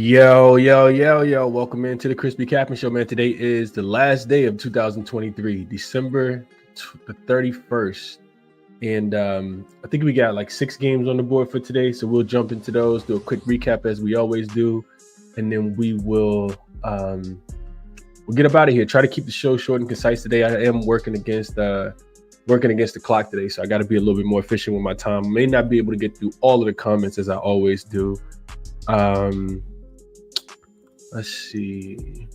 Yo. Welcome into the ChrisBeCappinn Show, man. Today is the last day of 2023, December the 31st. And I think we got like 6 games on the board for today. So we'll jump into those, do a quick recap as we always do. And then we'll get up out of here. Try to keep the show short and concise today. I am working against the clock today. So I got to be a little bit more efficient with my time. May not be able to get through all of the comments as I always do. Let's see.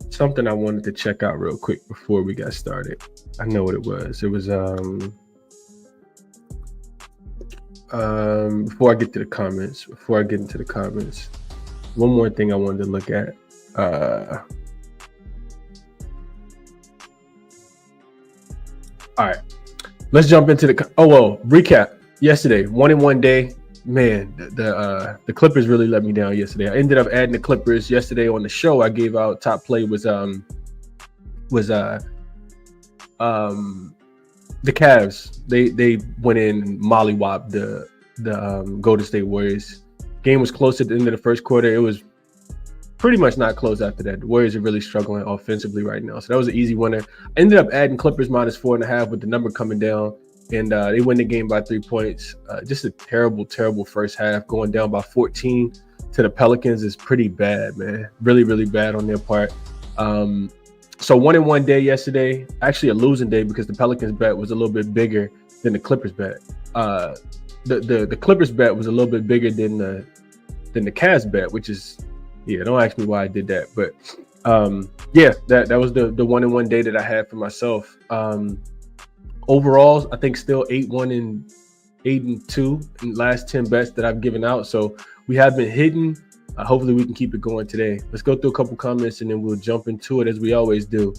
Something I wanted to check out real quick before we got started. I know what it was. It was before I get into the comments, one more thing I wanted to look at. All right. Let's jump into recap. Yesterday, 1-in-1 day. Man, the Clippers really let me down yesterday. I ended up adding the Clippers yesterday on the show. I gave out top play was the Cavs. They went in and mollywopped the Golden State Warriors. Game was close at the end of the first quarter. It was pretty much not close after that. The Warriors are really struggling offensively right now. So that was an easy winner. I ended up adding Clippers -4.5 with the number coming down. And they win the game by 3 points. Just a terrible first half. Going down by 14 to the Pelicans is pretty bad, man. Really, really bad on their part. So 1-in-1 day yesterday. Actually a losing day because the Pelicans bet was a little bit bigger than the Clippers bet. The Clippers bet was a little bit bigger than the Cavs bet, which is, don't ask me why I did that. But that was the 1-in-1 day that I had for myself. Overall, I think still 8-1 and 8-2 in the last 10 bets that I've given out. So we have been hitting. Hopefully we can keep it going today. Let's go through a couple comments and then we'll jump into it as we always do.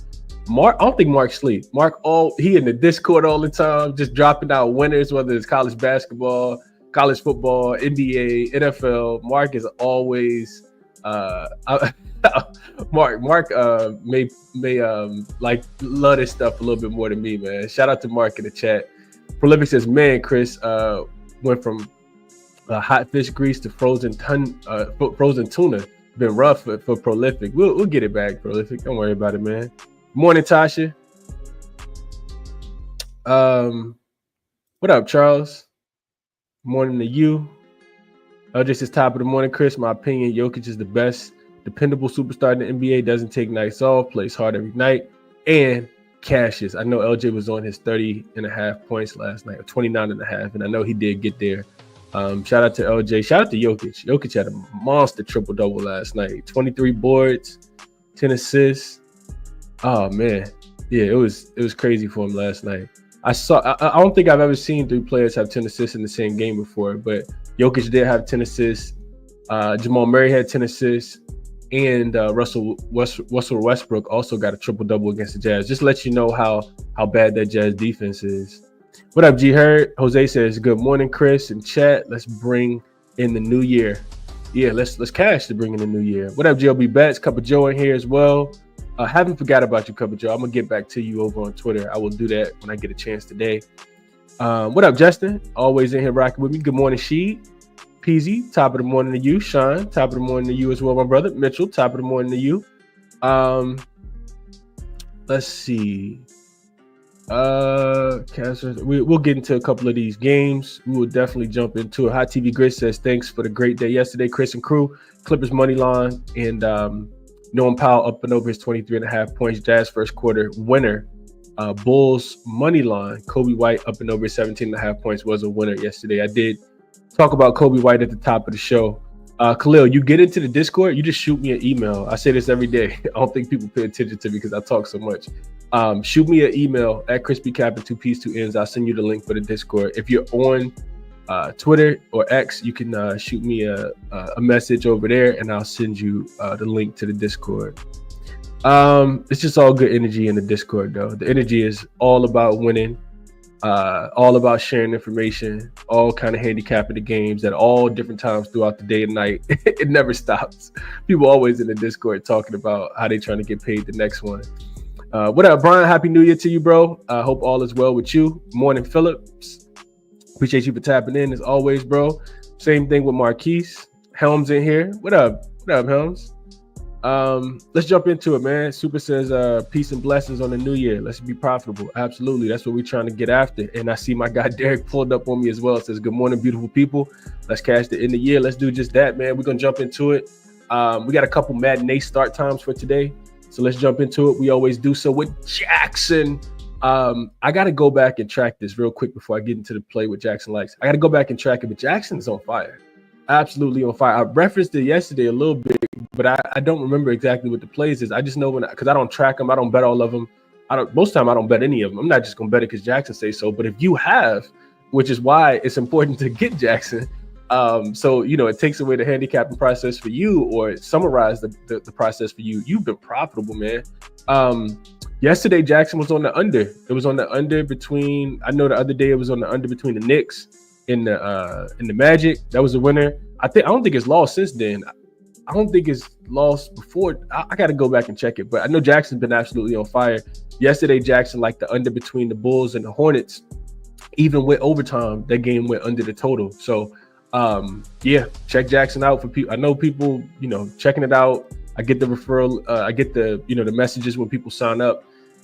I don't think Mark's asleep. Mark, he in the Discord all the time, just dropping out winners, whether it's college basketball, college football, NBA, NFL. Mark is always Mark may like love this stuff a little bit more than me, man. Shout out to Mark in the chat. Prolific says, man, Chris went from hot fish grease to frozen tuna. Been rough for Prolific. We'll get it back, Prolific. Don't worry about it, man. Morning, Tasha. What up, Charles? Morning to you. LJ says, top of the morning, Chris. My opinion, Jokic is the best dependable superstar in the NBA, doesn't take nights off, plays hard every night, and cashes. I know LJ was on his 30.5 points last night, or 29.5, and I know he did get there. Shout out to LJ. Shout out to Jokic. Jokic had a monster triple-double last night. 23 boards, 10 assists. Oh, man. Yeah, it was crazy for him last night. I don't think I've ever seen 3 players have 10 assists in the same game before, but Jokic did have 10 assists. Jamal Murray had 10 assists. And Russell Westbrook also got a triple-double against the Jazz. Just to let you know how bad that Jazz defense is. What up, G Hurt? Jose says, good morning, Chris. In chat, let's bring in the new year. Yeah, let's cash to bring in the new year. What up, JLB Bats? Cup of Joe in here as well. Haven't forgot about you, Cup of Joe. I'm going to get back to you over on Twitter. I will do that when I get a chance today. What up, Justin? Always in here rocking with me. Good morning, Sheed. Peasy, top of the morning to you. Sean, top of the morning to you as well, my brother. Mitchell, top of the morning to you. Let's see. We'll get into a couple of these games. We will definitely jump into it. Hot TV Grid says, thanks for the great day yesterday, Chris and crew. Clippers money line and Noam Powell up and over his 23.5 points. Jazz first quarter winner. Bulls money line. Kobe White up and over his 17.5 points was a winner yesterday. I did talk about Kobe White at the top of the show. Khalil, you get into the Discord, you just shoot me an email. I say this every day. I don't think people pay attention to me because I talk so much. Shoot me an email at ChrisBeCappinn 2 P's 2 N's. I'll send you the link for the Discord. If you're on Twitter or X, you can shoot me a message over there and I'll send you the link to the Discord. It's just all good energy in the Discord though. The energy is all about winning. All about sharing information, all kind of handicapping the games at all different times throughout the day and night. It never stops. People always in the Discord talking about how they trying to get paid the next one. What up, Brian? Happy New Year to you, bro. I hope all is well with you. Morning, Phillips. Appreciate you for tapping in as always, bro. Same thing with Marquise. Helms in here. What up? What up, Helms? Let's jump into it, man. Super says, peace and blessings on the new year. Let's be profitable. Absolutely. That's what we're trying to get after. And I see my guy Derek pulled up on me as well. It says, good morning, beautiful people. Let's cash the end of the year. Let's do just that, man. We're going to jump into it. We got a couple matinee start times for today. So let's jump into it. We always do so with jaXon. I got to go back and track this real quick before I get into the play with jaXon likes. I got to go back and track it, but jaXon is on fire. Absolutely on fire. I referenced it yesterday a little bit, but I don't remember exactly what the plays is. I just know because I don't track them. I don't bet all of them. Most of the time I don't bet any of them. I'm not just going to bet it because jaXon says so. But if you have, which is why it's important to get jaXon, so, it takes away the handicapping process for you or summarize the process for you. You've been profitable, man. Yesterday, jaXon was on the under. It was on the under between, I know the other day it was on the under between the Knicks and the Magic. That was the winner. I don't think it's lost since then. I don't think it's lost before. I got to go back and check it, but I know jaXon's been absolutely on fire. Yesterday, jaXon liked the under between the Bulls and the Hornets. Even with overtime, that game went under the total. So, yeah, check jaXon out for people. I know people, checking it out. I get the referral. I get the, the messages when people sign up,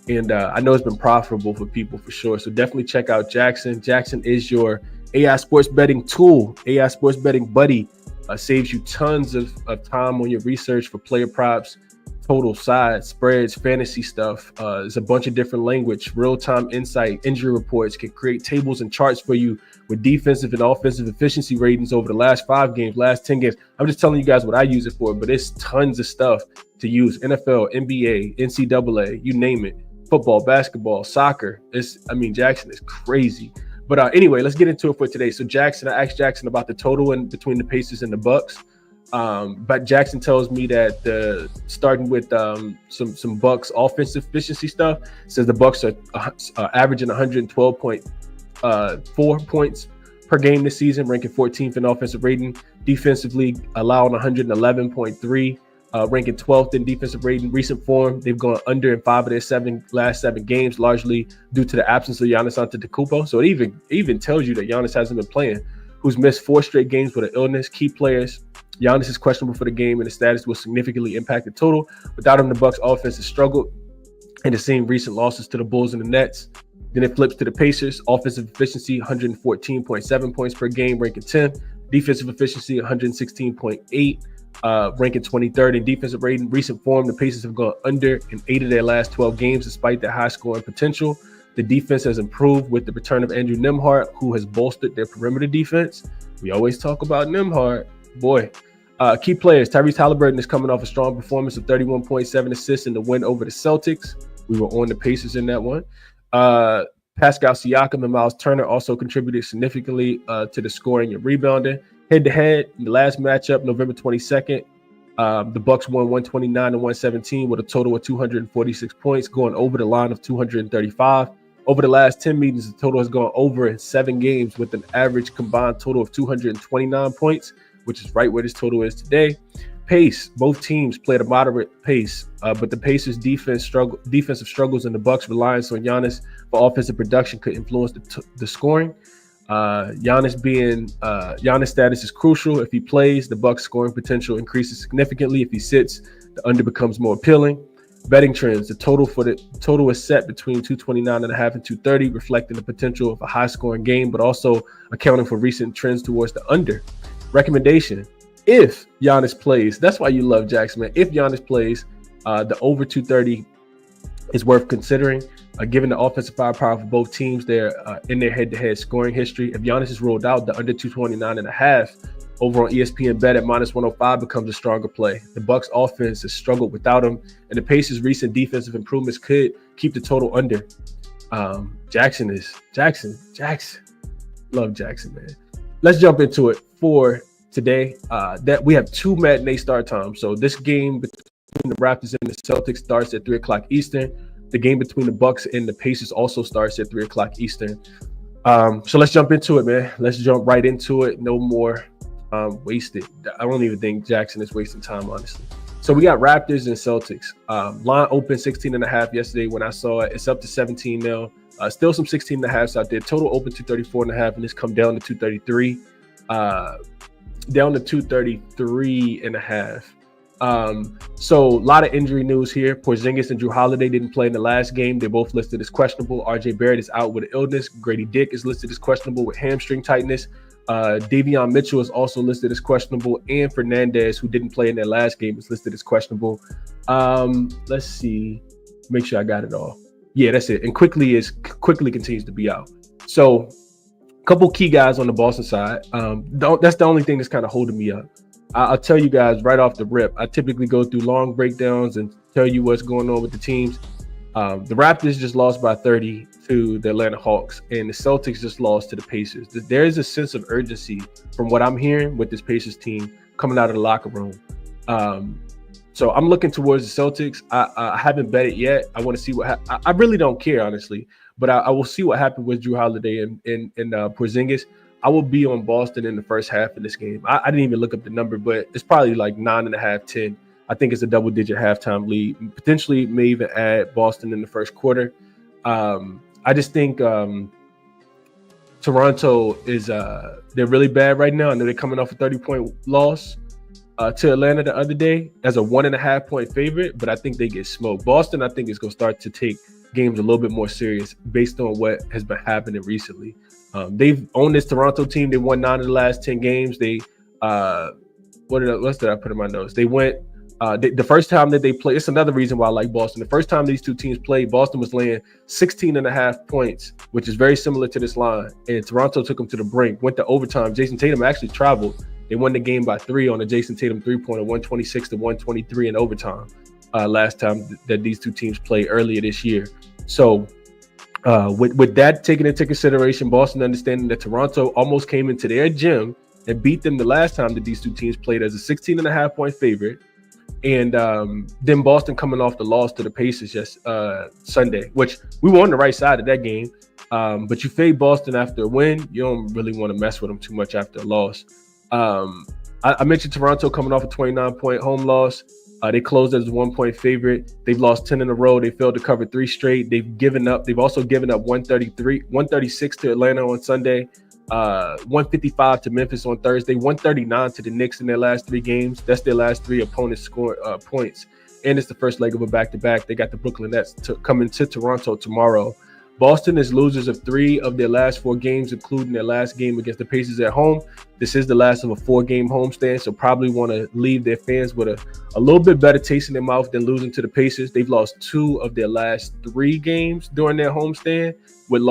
and I know it's been profitable for people for sure. So definitely check out jaXon. jaXon is your AI sports betting tool, AI sports betting buddy. Saves you tons of time on your research for player props, total sides, spreads, fantasy stuff. There's a bunch of different language, real-time insight, injury reports, can create tables and charts for you with defensive and offensive efficiency ratings over the last 5 games, last 10 games. I'm just telling you guys what I use it for, but it's tons of stuff to use. NFL, NBA, NCAA, you name it. Football, basketball, soccer. jaXon is crazy. But anyway, let's get into it for today. So jaXon, I asked jaXon about the total in between the Pacers and the Bucks. But jaXon tells me that starting with some Bucks offensive efficiency stuff, says the Bucks are averaging 112.4 points per game this season, ranking 14th in offensive rating. Defensively, allowing 111.3, ranking 12th in defensive rating. Recent form, they've gone under in 5 of their last 7 games, largely due to the absence of Giannis Antetokounmpo. So it even tells you that Giannis hasn't been playing, who's missed 4 straight games with an illness. Key players, Giannis is questionable for the game, and the status will significantly impact the total. Without him, the Bucks offense has struggled, and the same recent losses to the Bulls and the Nets. Then it flips to the Pacers. Offensive efficiency, 114.7 points per game, ranking 10th. Defensive efficiency, 116.8, ranking 23rd in defensive rating. Recent form, the Pacers have gone under in 8 of their last 12 games, despite their high scoring potential. The defense has improved with the return of Andrew Nembhard, who has bolstered their perimeter defense. We always talk about Nembhard. Boy. Key players, Tyrese Halliburton is coming off a strong performance of 31.7 assists in the win over the Celtics. We were on the Pacers in that one. Pascal Siakam and Miles Turner also contributed significantly to the scoring and rebounding. Head-to-head, in the last matchup, November 22nd, the Bucks won 129-117 with a total of 246 points, going over the line of 235. Over the last 10 meetings, the total has gone over in 7 games with an average combined total of 229 points, which is right where this total is today. Pace, both teams played a moderate pace, but the Pacers' defensive struggles and the Bucks' reliance on Giannis for offensive production could influence the scoring. Giannis' status is crucial. If he plays, the Bucks' scoring potential increases significantly. If he sits, the under becomes more appealing. Betting trends, the total is set between 229.5 and 230, reflecting the potential of a high-scoring game, but also accounting for recent trends towards the under. Recommendation: if Giannis plays, that's why you love jaXon, man. If Giannis plays, the over 230 is worth considering, given the offensive firepower for both teams. They're in their head-to-head scoring history. If Giannis is rolled out, the under 229.5 over on ESPN Bet at -105 becomes a stronger play. The Bucks offense has struggled without him, and the Pacers' recent defensive improvements could keep the total under. jaXon. Love jaXon, man. Let's jump into it for today. That we have 2 matinee start times. So this game between the Raptors and the Celtics starts at 3 o'clock Eastern. The game between the Bucks and the Pacers also starts at 3 o'clock Eastern. So let's jump into it, man. Let's jump right into it. No more wasted. I don't even think jaXon is wasting time, honestly. So we got Raptors and Celtics. Line opened 16.5 yesterday when I saw it. It's up to 17 now. Still some 16.5s out there. Total open 234.5, and it's come down to 233. down to 233.5. So a lot of injury news here. Porzingis and Drew Holiday didn't play in the last game. They're both listed as questionable. RJ Barrett is out with an illness. Grady Dick is listed as questionable with hamstring tightness. Davion Mitchell is also listed as questionable, and Fernandez, who didn't play in their last game, is listed as questionable. Let's see, make sure I got it all. Yeah, that's it. And quickly continues to be out. So a couple key guys on the Boston side. That's the only thing that's kind of holding me up. I'll tell you guys right off the rip. I typically go through long breakdowns and tell you what's going on with the teams. The Raptors just lost by 30 to the Atlanta Hawks, and the Celtics just lost to the Pacers. There is a sense of urgency from what I'm hearing with this Pacers team coming out of the locker room. So I'm looking towards the Celtics. I haven't bet it yet. I want to see what I really don't care, honestly, but I will see what happened with Drew Holiday and Porzingis. I will be on Boston in the first half of this game. I didn't even look up the number, but it's probably like 9.5, 10. I think it's a double-digit halftime lead. Potentially may even add Boston in the first quarter. I just think Toronto is they're really bad right now. I know they're coming off a 30-point loss to Atlanta the other day as a 1.5-point favorite, but I think they get smoked. Boston, I think, is going to start to take games a little bit more serious based on what has been happening recently. They've owned this Toronto team. They won 9 of the last 10 games. They what did I put in my notes? They went the first time that they played. It's another reason why I like Boston. The first time these two teams played, Boston was laying 16.5 points, which is very similar to this line. And Toronto took them to the brink, went to overtime. Jason Tatum actually traveled. They won the game by 3 on a Jason Tatum three-pointer, 126 to 123 in overtime. Last time that these two teams played earlier this year. So with that taken into consideration, Boston understanding that Toronto almost came into their gym and beat them the last time that these two teams played as a 16.5-point favorite. And then Boston coming off the loss to the Pacers just Sunday, which we were on the right side of that game. But you fade Boston after a win, you don't really want to mess with them too much after a loss. I mentioned Toronto coming off a 29-point home loss. They closed as a 1-point favorite. They've lost 10 in a row. They failed to cover 3 straight. They've given up. They've also given up 136 to Atlanta on Sunday, 155 to Memphis on Thursday, 139 to the Knicks in their last 3 games. That's their last 3 opponents score points. And it's the first leg of a back-to-back. They got the Brooklyn Nets coming to Toronto tomorrow. Boston is losers of 3 of their last 4 games, including their last game against the Pacers at home. This is the last of a 4-game homestand, so probably want to leave their fans with a little bit better taste in their mouth than losing to the Pacers. They've lost 2 of their last 3 games during their homestand, with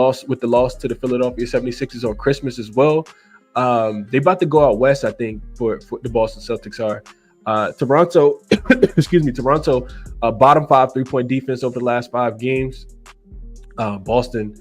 the loss to the Philadelphia 76ers on Christmas as well. They're about to go out west, I think, for the Boston Celtics are. Toronto, Toronto, bottom 5 3-point defense over the last 5 games. Boston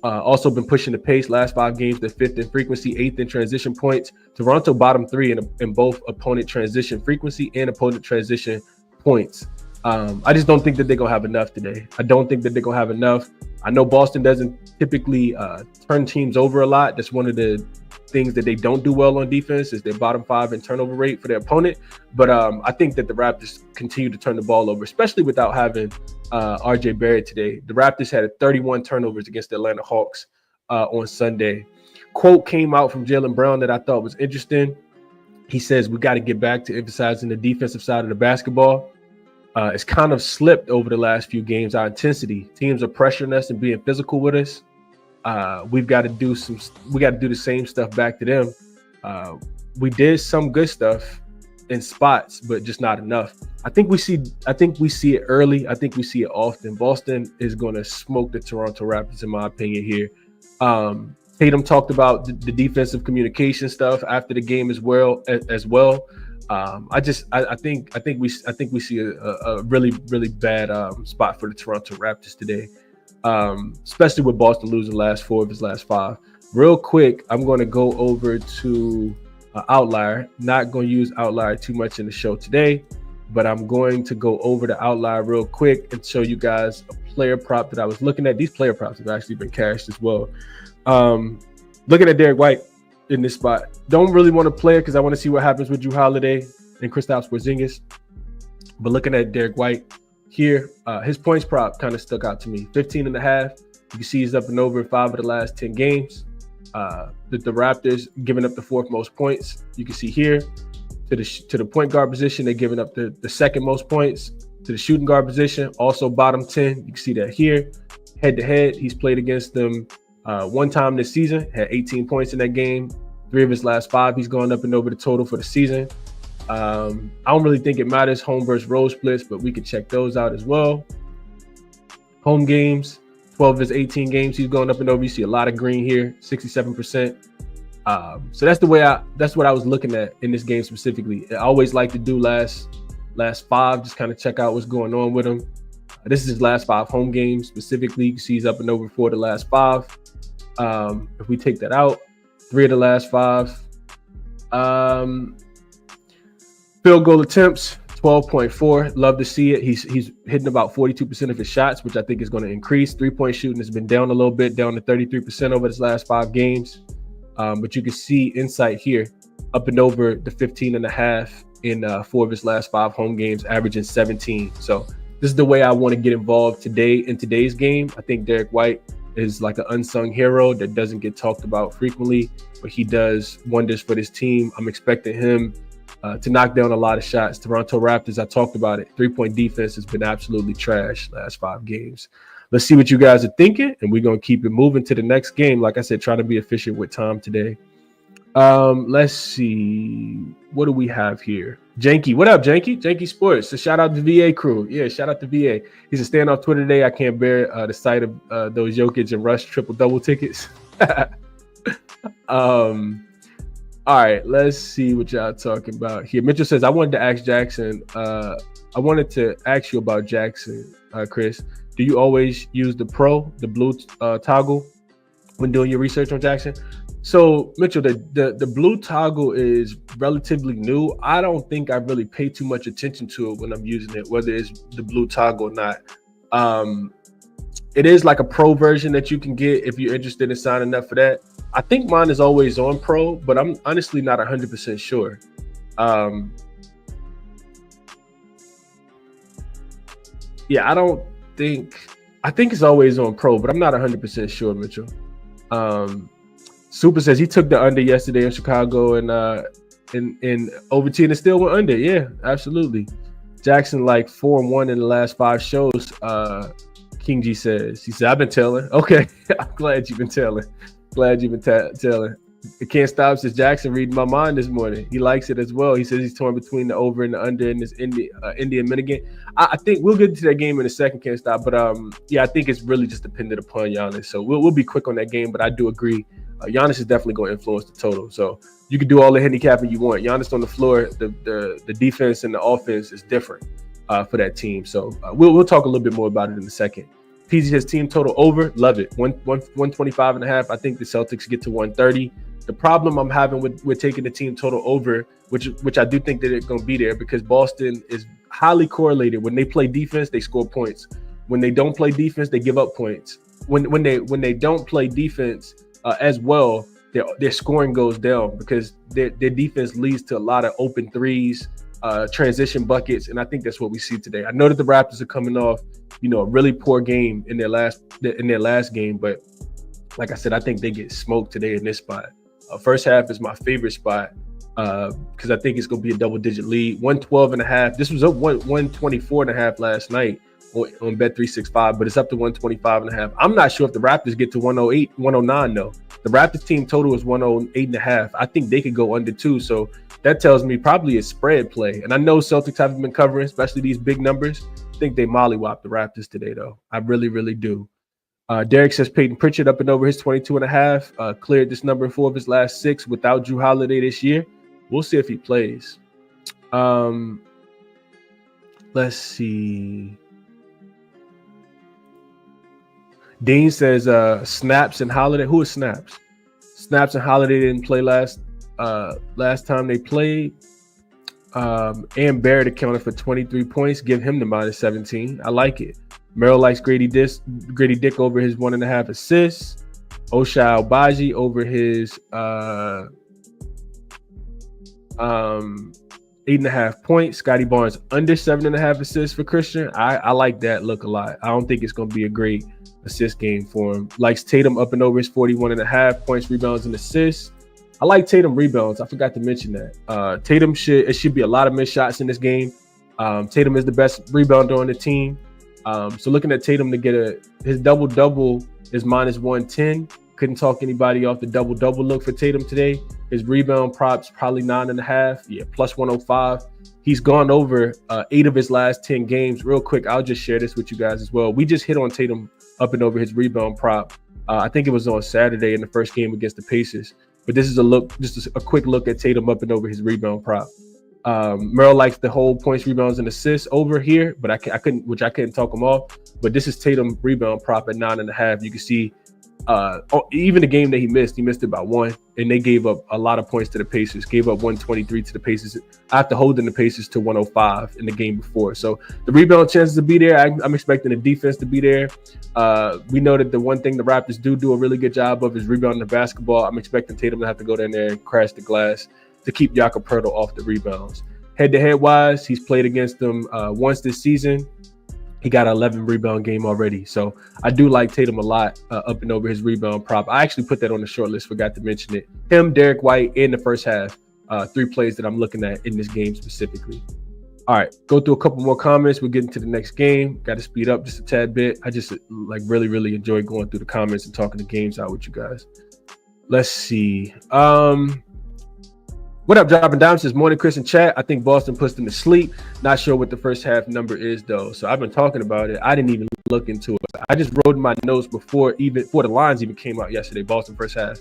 also been pushing the pace. Last 5 games, they're 5th in frequency, 8th in transition points. Toronto bottom 3 in both opponent transition frequency and opponent transition points. I just don't think that they're going to have enough today. I don't think that they're going to have enough. I know Boston doesn't typically turn teams over a lot. That's one of the things that they don't do well on defense is their bottom 5 in turnover rate for their opponent. But I think that the Raptors continue to turn the ball over, especially without having RJ Barrett today. The Raptors had 31 turnovers against the Atlanta Hawks on Sunday. Quote came out from Jaylen Brown that I thought was interesting. He says, we got to get back to emphasizing the defensive side of the basketball. It's kind of slipped over the last few games. Our intensity, teams are pressuring us and being physical with us. We've got to do the same stuff back to them. We did some good stuff in spots, but just not enough. I think we see it early. I think we see it often. Boston is going to smoke the Toronto Raptors, in my opinion here. Tatum talked about the defensive communication stuff after the game as well. I think we see a really bad spot for the Toronto Raptors today, especially with Boston losing last 4 of his last 5. Real quick, I'm going to go over to Outlier. Not going to use Outlier too much in the show today, but I'm going to go over to Outlier real quick and show you guys a player prop that I was looking at. These player props have actually been cashed as well. Looking at Derek White in this spot. Don't really want to play it because I want to see what happens with Drew Holiday and Kristaps Porzingis. But looking at Derek White here, his points prop kind of stuck out to me. 15.5. You can see he's up and over 5 of the last 10 games. the Raptors giving up the 4th most points. You can see here to the point guard position, they're giving up the 2nd most points. To the shooting guard position, also bottom 10. You can see that here. Head to head, he's played against them one time this season, had 18 points in that game. 3 of his last 5, he's gone up and over the total for the season. I don't really think it matters, home versus road splits, but we can check those out as well. Home games, 12 of his 18 games, he's going up and over. You see a lot of green here, 67%. So that's what I was looking at in this game specifically. I always like to do last 5, just kind of check out what's going on with him. This is his last 5 home games specifically. You can see he's up and over 4 of the last 5. If we take that out, 3 of the last 5. Field goal attempts, 12.4. Love to see it. He's hitting about 42% of his shots, which I think is going to increase. 3-point shooting has been down a little bit, down to 33% over his last 5 games. But you can see insight here, up and over the 15.5 in 4 of his last 5 home games, averaging 17. So this is the way I want to get involved today in today's game. I think Derek White is like an unsung hero that doesn't get talked about frequently, but he does wonders for this team. I'm expecting him to knock down a lot of shots. Toronto Raptors, I talked about it. 3-point defense has been absolutely trash last 5 games. Let's see what you guys are thinking, and we're going to keep it moving to the next game. Like I said, trying to be efficient with time today. Let's see. What do we have here? Janky. What up, Janky? Janky Sports. So shout out to VA crew. Yeah, shout out to VA. He's a stand off Twitter today. I can't bear the sight of those Jokic and Rush triple-double tickets. All right, let's see what y'all talking about here. Mitchell says, I wanted to ask jaXon. I wanted to ask you about jaXon, Chris. Do you always use the blue toggle when doing your research on jaXon? So, Mitchell, the blue toggle is relatively new. I don't think I really pay too much attention to it when I'm using it, whether it's the blue toggle or not. It is like a pro version that you can get if you're interested in signing up for that. I think mine is always on pro, but I'm honestly not 100% sure. Yeah, I think it's always on pro, but I'm not 100% sure, Mitchell. Super says he took the under yesterday in Chicago and in overtime and still went under. Yeah, absolutely. jaXon like 4-1 in the last 5 shows. King G says. He said, I've been telling. Okay, I'm glad you've been telling. Telling. It can't stop, says jaXon, reading my mind this morning. He likes it as well. He says he's torn between the over and the under in this Indian minigame. I think we'll get to that game in a second, can't stop. But yeah, I think it's really just dependent upon Giannis. So we'll be quick on that game, but I do agree. Giannis is definitely going to influence the total. So you can do all the handicapping you want. Giannis on the floor, the defense and the offense is different for that team. So we'll talk a little bit more about it in a second. PZ has team total over. Love it. 125.5. I think the Celtics get to 130. The problem I'm having with taking the team total over, which I do think that it's going to be there, because Boston is highly correlated. When they play defense, they score points. When they don't play defense, they give up points. When they don't play defense as well, their scoring goes down because their defense leads to a lot of open threes, transition buckets, and I think that's what we see today. I know that the Raptors are coming off, a really poor game in their last game, but like I said, I think they get smoked today in this spot. First half is my favorite spot because I think it's going to be a double-digit lead. 112.5. This was up 124.5 last night on Bet365, but it's up to 125.5. I'm not sure if the Raptors get to 108, 109 though. The Raptors team total is 108.5. I think they could go under 2, so that tells me probably a spread play. And I know Celtics haven't been covering, especially these big numbers. I think they mollywop the Raptors today, though. I really, really do. Derek says Peyton Pritchard up and over his 22.5. Cleared this number in 4 of his last 6 without Drew Holiday this year. We'll see if he plays. Let's see. Dean says Snaps and Holiday. Who is Snaps? Snaps and Holiday didn't play last time they played. And Barrett accounted for 23 points. Give him the -17. I like it. Merrill likes Grady Dick over his 1.5 assists. Oshai Abaji over his 8.5 points. Scotty Barnes under 7.5 assists for Christian. I like that look a lot. I don't think it's going to be a great assist game for him. Likes Tatum up and over his 41.5 points, rebounds, and assists. I like Tatum rebounds. I forgot to mention that. Tatum should be a lot of missed shots in this game. Tatum is the best rebounder on the team. So looking at Tatum to get his double-double is -110. Couldn't talk anybody off the double-double look for Tatum today. His rebound props probably 9.5. Yeah, plus 105. He's gone over 8 of his last 10 games. Real quick, I'll just share this with you guys as well. We just hit on Tatum up and over his rebound prop. I think it was on Saturday in the first game against the Pacers. But this is just a quick look at Tatum up and over his rebound prop. Merrill likes the whole points, rebounds, and assists over here, but I couldn't talk him off. But this is Tatum rebound prop at 9.5. You can see even the game that he missed it by 1, and they gave up a lot of points to the Pacers. Gave up 123 to the Pacers after holding the Pacers to 105 in the game before. So the rebound chances to be there. I'm expecting the defense to be there. We know that the one thing the Raptors do a really good job of is rebounding the basketball. I'm expecting Tatum to have to go down there and crash the glass to keep Jakob Poeltl off the rebounds. Head-to-head wise, he's played against them once this season. He got an 11 rebound game already. So I do like Tatum a lot up and over his rebound prop. I actually put that on the short list, forgot to mention it. Him, Derek White in the first half. 3 plays that I'm looking at in this game specifically. All right, go through a couple more comments. We're getting to the next game. Got to speed up just a tad bit. I just really, really enjoy going through the comments and talking the games out with you guys. Let's see. What up, Dropping Dimes? Says morning, Chris in chat. I think Boston puts them to sleep. Not sure what the first half number is though. So I've been talking about it. I didn't even look into it. I just wrote my notes before the lines even came out yesterday. Boston first half.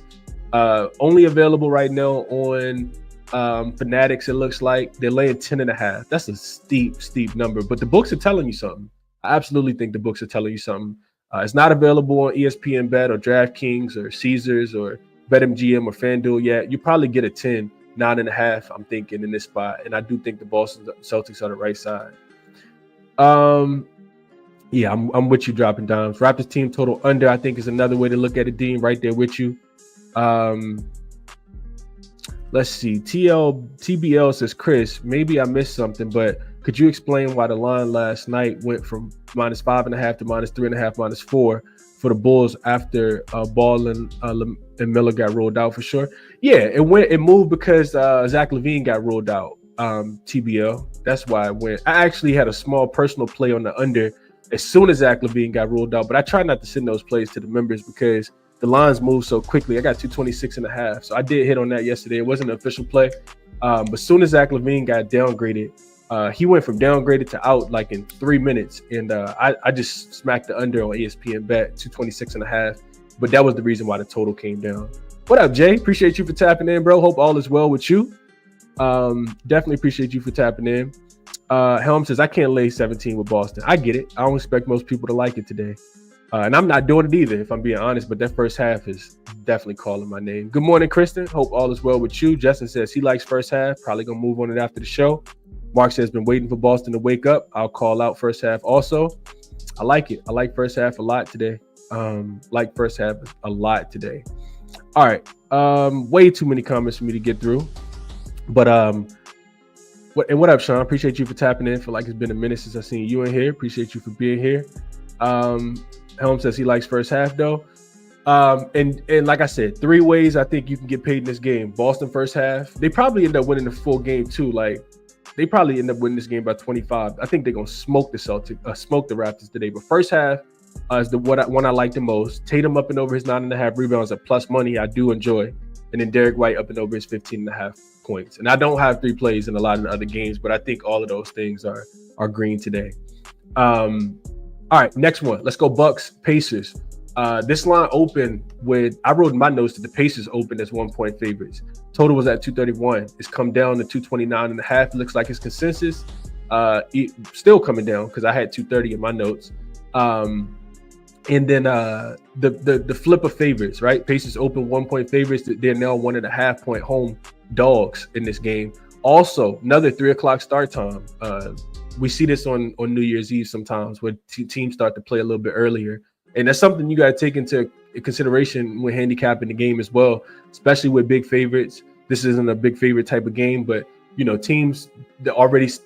Only available right now on Fanatics. It looks like they're laying 10.5. That's a steep number. But the books are telling you something. I absolutely think the books are telling you something. It's not available on ESPN Bet or DraftKings or Caesars or BetMGM or FanDuel yet. You probably get a 10. 9.5, I'm thinking in this spot, and I do think the Boston Celtics are the right side. Yeah, I'm with you, Dropping Dimes. Raptors team total under, I think, is another way to look at it, Dean. Right there with you. Let's see. TBL says, Chris, maybe I missed something, but could you explain why the line last night went from -5.5 to -3.5, -4 for the Bulls after Ball and Miller got rolled out for sure? Yeah, it moved because Zach LaVine got rolled out. TBL, that's why it went. I actually had a small personal play on the under as soon as Zach LaVine got rolled out, but I try not to send those plays to the members because the lines move so quickly. I got 226.5, so I did hit on that yesterday. It wasn't an official play, but as soon as Zach LaVine got downgraded, he went from downgraded to out like in 3 minutes, and I just smacked the under on ESPN Bet 226.5. But that was the reason why the total came down. What up, Jay? Appreciate you for tapping in, bro. Hope all is well with you. Definitely appreciate you for tapping in. Helm says, I can't lay 17 with Boston. I get it. I don't expect most people to like it today. And I'm not doing it either, if I'm being honest, but that first half is definitely calling my name. Good morning, Kristen. Hope all is well with you. Justin says he likes first half. Probably going to move on it after the show. Mark says, been waiting for Boston to wake up. I'll call out first half also. I like it. I like first half a lot today. Like first half a lot today. All right. Way too many comments for me to get through. But what up, Sean? Appreciate you for tapping in. Feel like it's been a minute since I've seen you in here. Appreciate you for being here. Helm says he likes first half though. And like I said, 3 ways I think you can get paid in this game. Boston first half. They probably end up winning the full game too. Like they probably end up winning this game by 25. I think they're gonna smoke the Celtics, smoke the Raptors today. But first half is the one I like the most. Tatum up and over his 9.5 rebounds at plus money. I do enjoy. And then Derek White up and over his 15.5 points. And I don't have 3 plays in a lot of the other games, but I think all of those things are green today. All right, next one. Let's go Bucks, Pacers. This line opened with, I wrote in my notes that the Pacers opened as 1-point favorites. Total was at 231. It's come down to 229.5. It looks like it's consensus. Still coming down because I had 230 in my notes. And then the flip of favorites, right? Pacers open 1-point favorites. They're now 1.5-point home dogs in this game. Also, another 3 o'clock start time. We see this on New Year's Eve sometimes where teams start to play a little bit earlier. And that's something you got to take into consideration when handicapping the game as well, especially with big favorites. This isn't a big favorite type of game, but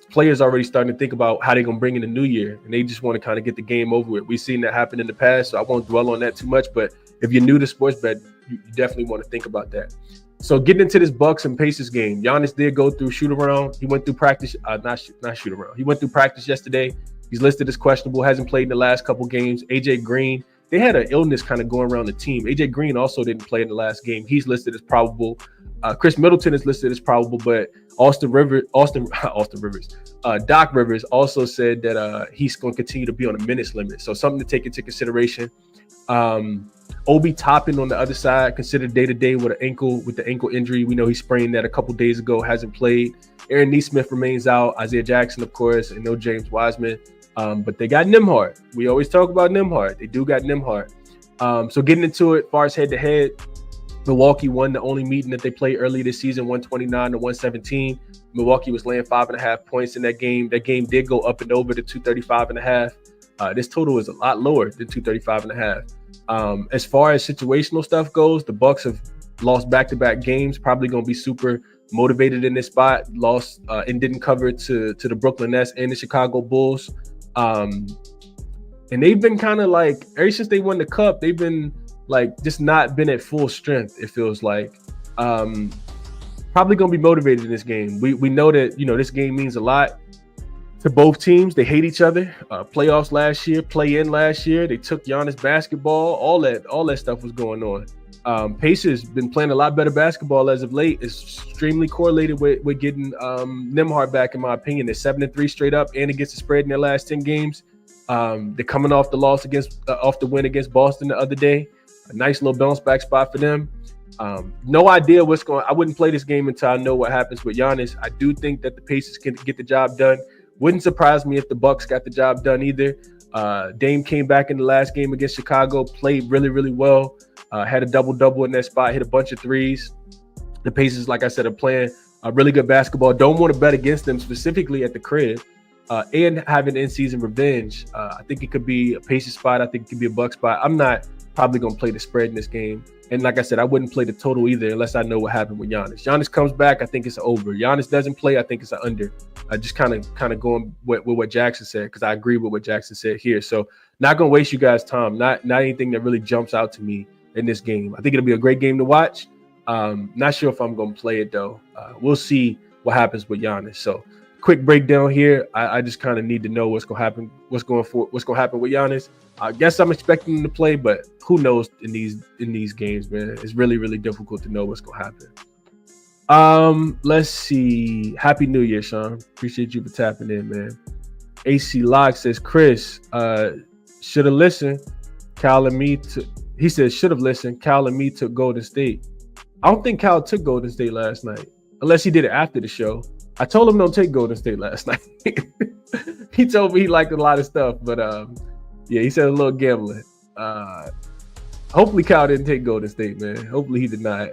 players already starting to think about how they're going to bring in the new year, and they just want to kind of get the game over with. We've seen that happen in the past, so I won't dwell on that too much. But if you're new to sports bet, you definitely want to think about that. So getting into this Bucks and Pacers game, Giannis did go through shoot around. He went through practice, not shoot around. He went through practice yesterday. He's listed as questionable, hasn't played in the last couple games. AJ Green, they had an illness kind of going around the team. AJ Green also didn't play in the last game. He's listed as probable. Chris Middleton is listed as probable, but Doc Rivers also said that he's going to continue to be on a minutes limit. So something to take into consideration. Obi Toppin on the other side, considered day-to-day with the ankle injury. We know he sprained that a couple days ago, hasn't played. Aaron Nesmith remains out. Isaiah Jackson, of course, and no James Wiseman. But they got Nembhard. We always talk about Nembhard. They do got Nembhard. So getting into it, far as head-to-head, Milwaukee won the only meeting that they played early this season, 129-117. Milwaukee was laying 5.5 points in that game. That game did go up and over to 235.5. This total is a lot lower than 235.5. As far as situational stuff goes, the Bucks have lost back-to-back games, probably going to be super motivated in this spot, lost and didn't cover to the Brooklyn Nets and the Chicago Bulls. And they've been kind of like, ever since they won the cup, they've been like just not been at full strength, it feels like. Probably going to be motivated in this game. We know that, this game means a lot to both teams. They hate each other. Playoffs last year, play-in last year, they took Giannis basketball. All that stuff was going on. Pacers been playing a lot better basketball as of late. It's extremely correlated with getting Nembhard back, in my opinion. They're 7-3 straight up and against the spread in their last 10 games. They're coming off the loss off the win against Boston the other day. A nice little bounce back spot for them. No idea what's going on. I wouldn't play this game until I know what happens with Giannis. I do think that the Pacers can get the job done. Wouldn't surprise me if the Bucks got the job done either. Dame came back in the last game against Chicago, played really, really well. Had a double-double in that spot, hit a bunch of threes. The Pacers, like I said, are playing really good basketball. Don't want to bet against them specifically at the crib. And having in-season revenge. I think it could be a Pacers spot. I think it could be a Bucks spot. I'm not probably going to play the spread in this game. And like I said, I wouldn't play the total either unless I know what happened with Giannis. Giannis comes back, I think it's an over. Giannis doesn't play, I think it's an under. Just kind of going with what Jackson said, because I agree with what Jackson said here. So not going to waste you guys' time. Not anything that really jumps out to me in this game. I think it'll be a great game to watch. Not sure if I'm going to play it, though. We'll see what happens with Giannis. So quick breakdown here. I just kind of need to know what's going to happen. What's going to happen with Giannis. I guess I'm expecting him to play, but who knows in these games, man? It's really, really difficult to know what's going to happen. Let's see. Happy New Year, Sean. Appreciate you for tapping in, man. AC Lock says, Chris, should have listened. He says, should have listened. Cal and me took Golden State. I don't think Cal took Golden State last night, unless he did it after the show. I told him don't take Golden State last night. He told me he liked a lot of stuff, but yeah, he said a little gambling. Hopefully Cal didn't take Golden State, man. Hopefully he did not.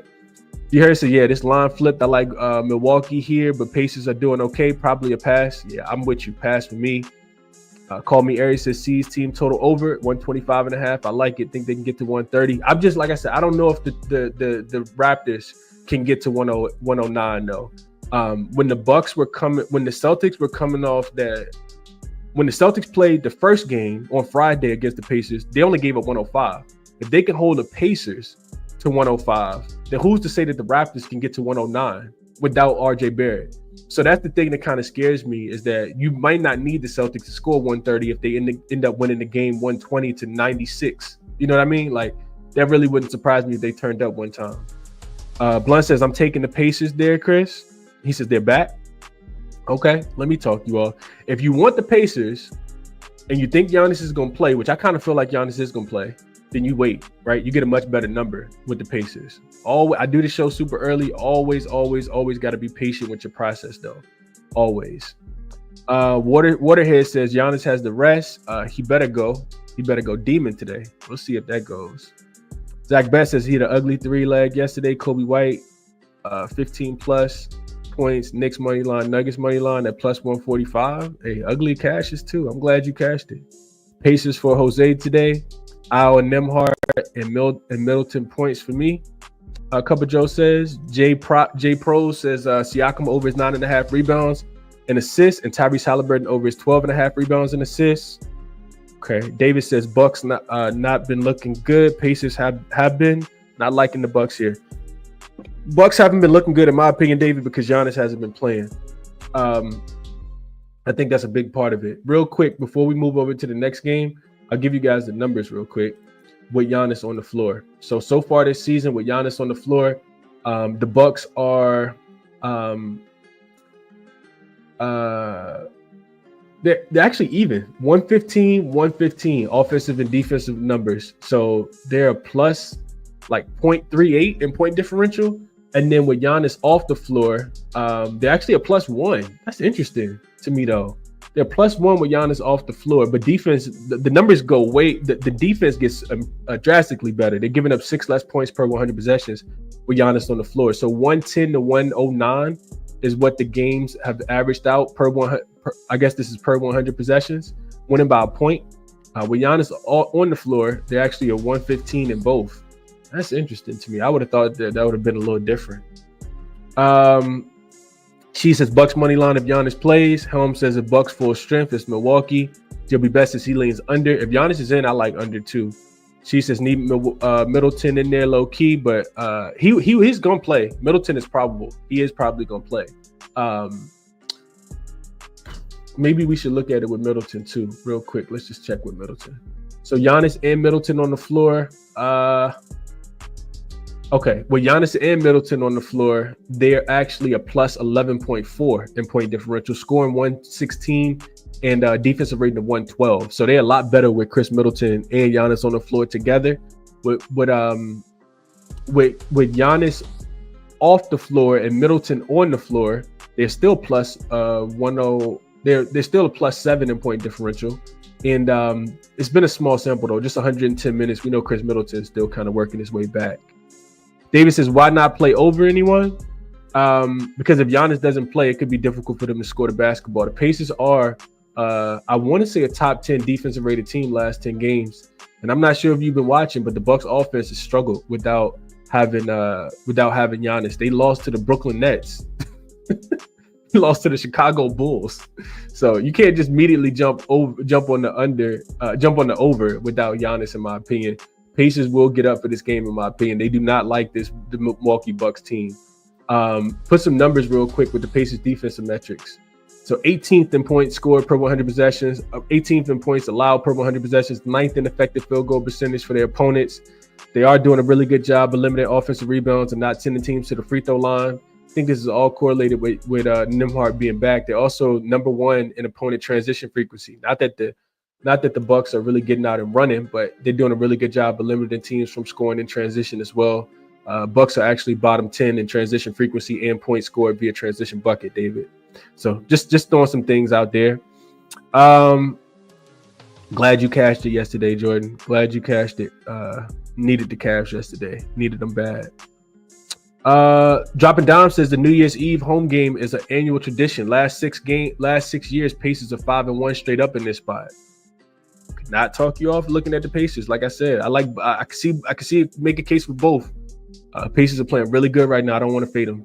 You heard say, yeah, this line flipped. I like Milwaukee here, but Pacers are doing okay. Probably a pass. Yeah, I'm with you. Pass for me. Call me Aries says C's team total over 125.5. I like it. Think they can get to 130. I'm just, like I said, I don't know if the Raptors can get to 109 though. When the Celtics were coming off that. When the Celtics played the first game on Friday against the Pacers, they only gave up 105. If they can hold the Pacers to 105, then who's to say that the Raptors can get to 109 without RJ Barrett? So that's the thing that kind of scares me, is that you might not need the Celtics to score 130 if they end up winning the game 120-96. You know what I mean? Like, that really wouldn't surprise me if they turned up one time. Blunt says, I'm taking the Pacers there, Chris. He says they're back. Okay, let me talk to you all. If you want the Pacers and you think Giannis is going to play, which I kind of feel like Giannis is going to play, then you wait, right? You get a much better number with the Pacers. I do the show super early. Always got to be patient with your process, though. Always. Waterhead says Giannis has the rest. He better go. He better go demon today. We'll see if that goes. Zach Best says he had an ugly 3-leg yesterday. Kobe White, 15 plus points. Knicks money line, Nuggets money line at plus 145. Hey, ugly cashes too. I'm glad you cashed it. Pacers for Jose today. Al and Nembhard and Middleton points for me. Couple Joe says. J Pro says Siakam over his 9.5 rebounds and assists, and Tyrese Halliburton over his 12.5 rebounds and assists. Okay. David says Bucks not been looking good. Pacers have been. Not liking the Bucks here. Bucks haven't been looking good, in my opinion, David, because Giannis hasn't been playing. I think that's a big part of it. Real quick, before we move over to the next game, I'll give you guys the numbers real quick with Giannis on the floor. So far this season with Giannis on the floor, the Bucks are they're actually even 115 offensive and defensive numbers. So they're a plus like 0.38 in point differential. And then with Giannis off the floor, they're actually a +1. That's interesting to me, though. They're +1 with Giannis off the floor, but defense, the numbers go way. The defense gets drastically better. They're giving up 6 less points per 100 possessions with Giannis on the floor. So 110 to 109 is what the games have averaged out per 100. I guess this is per 100 possessions, winning by a point. With Giannis on the floor, they're actually a 115 in both. That's interesting to me. I would have thought that would have been a little different. She says Bucks money line if Giannis plays. Helm says if Bucks full strength, it's Milwaukee. He'll be best as he leans under. If Giannis is in, I like under too. She says need Middleton in there low key, but he's gonna play. Middleton is probable. He is probably gonna play. Maybe we should look at it with Middleton too, real quick. Let's just check with Middleton. So Giannis and Middleton on the floor. Okay, with Giannis and Middleton on the floor, they're actually a plus 11.4 in point differential, scoring 116 and defensive rating of 112. So they're a lot better with Chris Middleton and Giannis on the floor together. With Giannis off the floor and Middleton on the floor, they're still plus 10. They're still a +7 in point differential. And it's been a small sample though, just 110 minutes. We know Chris Middleton is still kind of working his way back. David says, why not play over anyone? Because if Giannis doesn't play, it could be difficult for them to score the basketball. The Pacers are, I want to say, a top 10 defensive rated team last 10 games. And I'm not sure if you've been watching, but the Bucks offense has struggled without having Giannis. They lost to the Brooklyn Nets. Lost to the Chicago Bulls. So you can't just immediately jump on the over without Giannis, in my opinion. Pacers will get up for this game, in my opinion. They do not like the Milwaukee Bucks team. Put some numbers real quick with the Pacers defensive metrics. So 18th in points scored per 100 possessions, 18th in points allowed per 100 possessions, 9th in effective field goal percentage for their opponents. They are doing a really good job of limiting offensive rebounds and not sending teams to the free throw line. I think this is all correlated with Nembhard being back. They're also number 1 in opponent transition frequency. Not that the Bucks are really getting out and running, but they're doing a really good job of limiting teams from scoring in transition as well. Bucks are actually bottom 10 in transition frequency and points scored via transition bucket, David. So just throwing some things out there. Glad you cashed it yesterday, Jordan. Glad you cashed it. Needed the cash yesterday. Needed them bad. Dropping Down says the New Year's Eve home game is an annual tradition. Last 6 years, Pacers are 5-1 straight up in this spot. Could not talk you off looking at the Pacers. Like I said, I can see make a case for both. Pacers are playing really good right now. I don't want to fade them.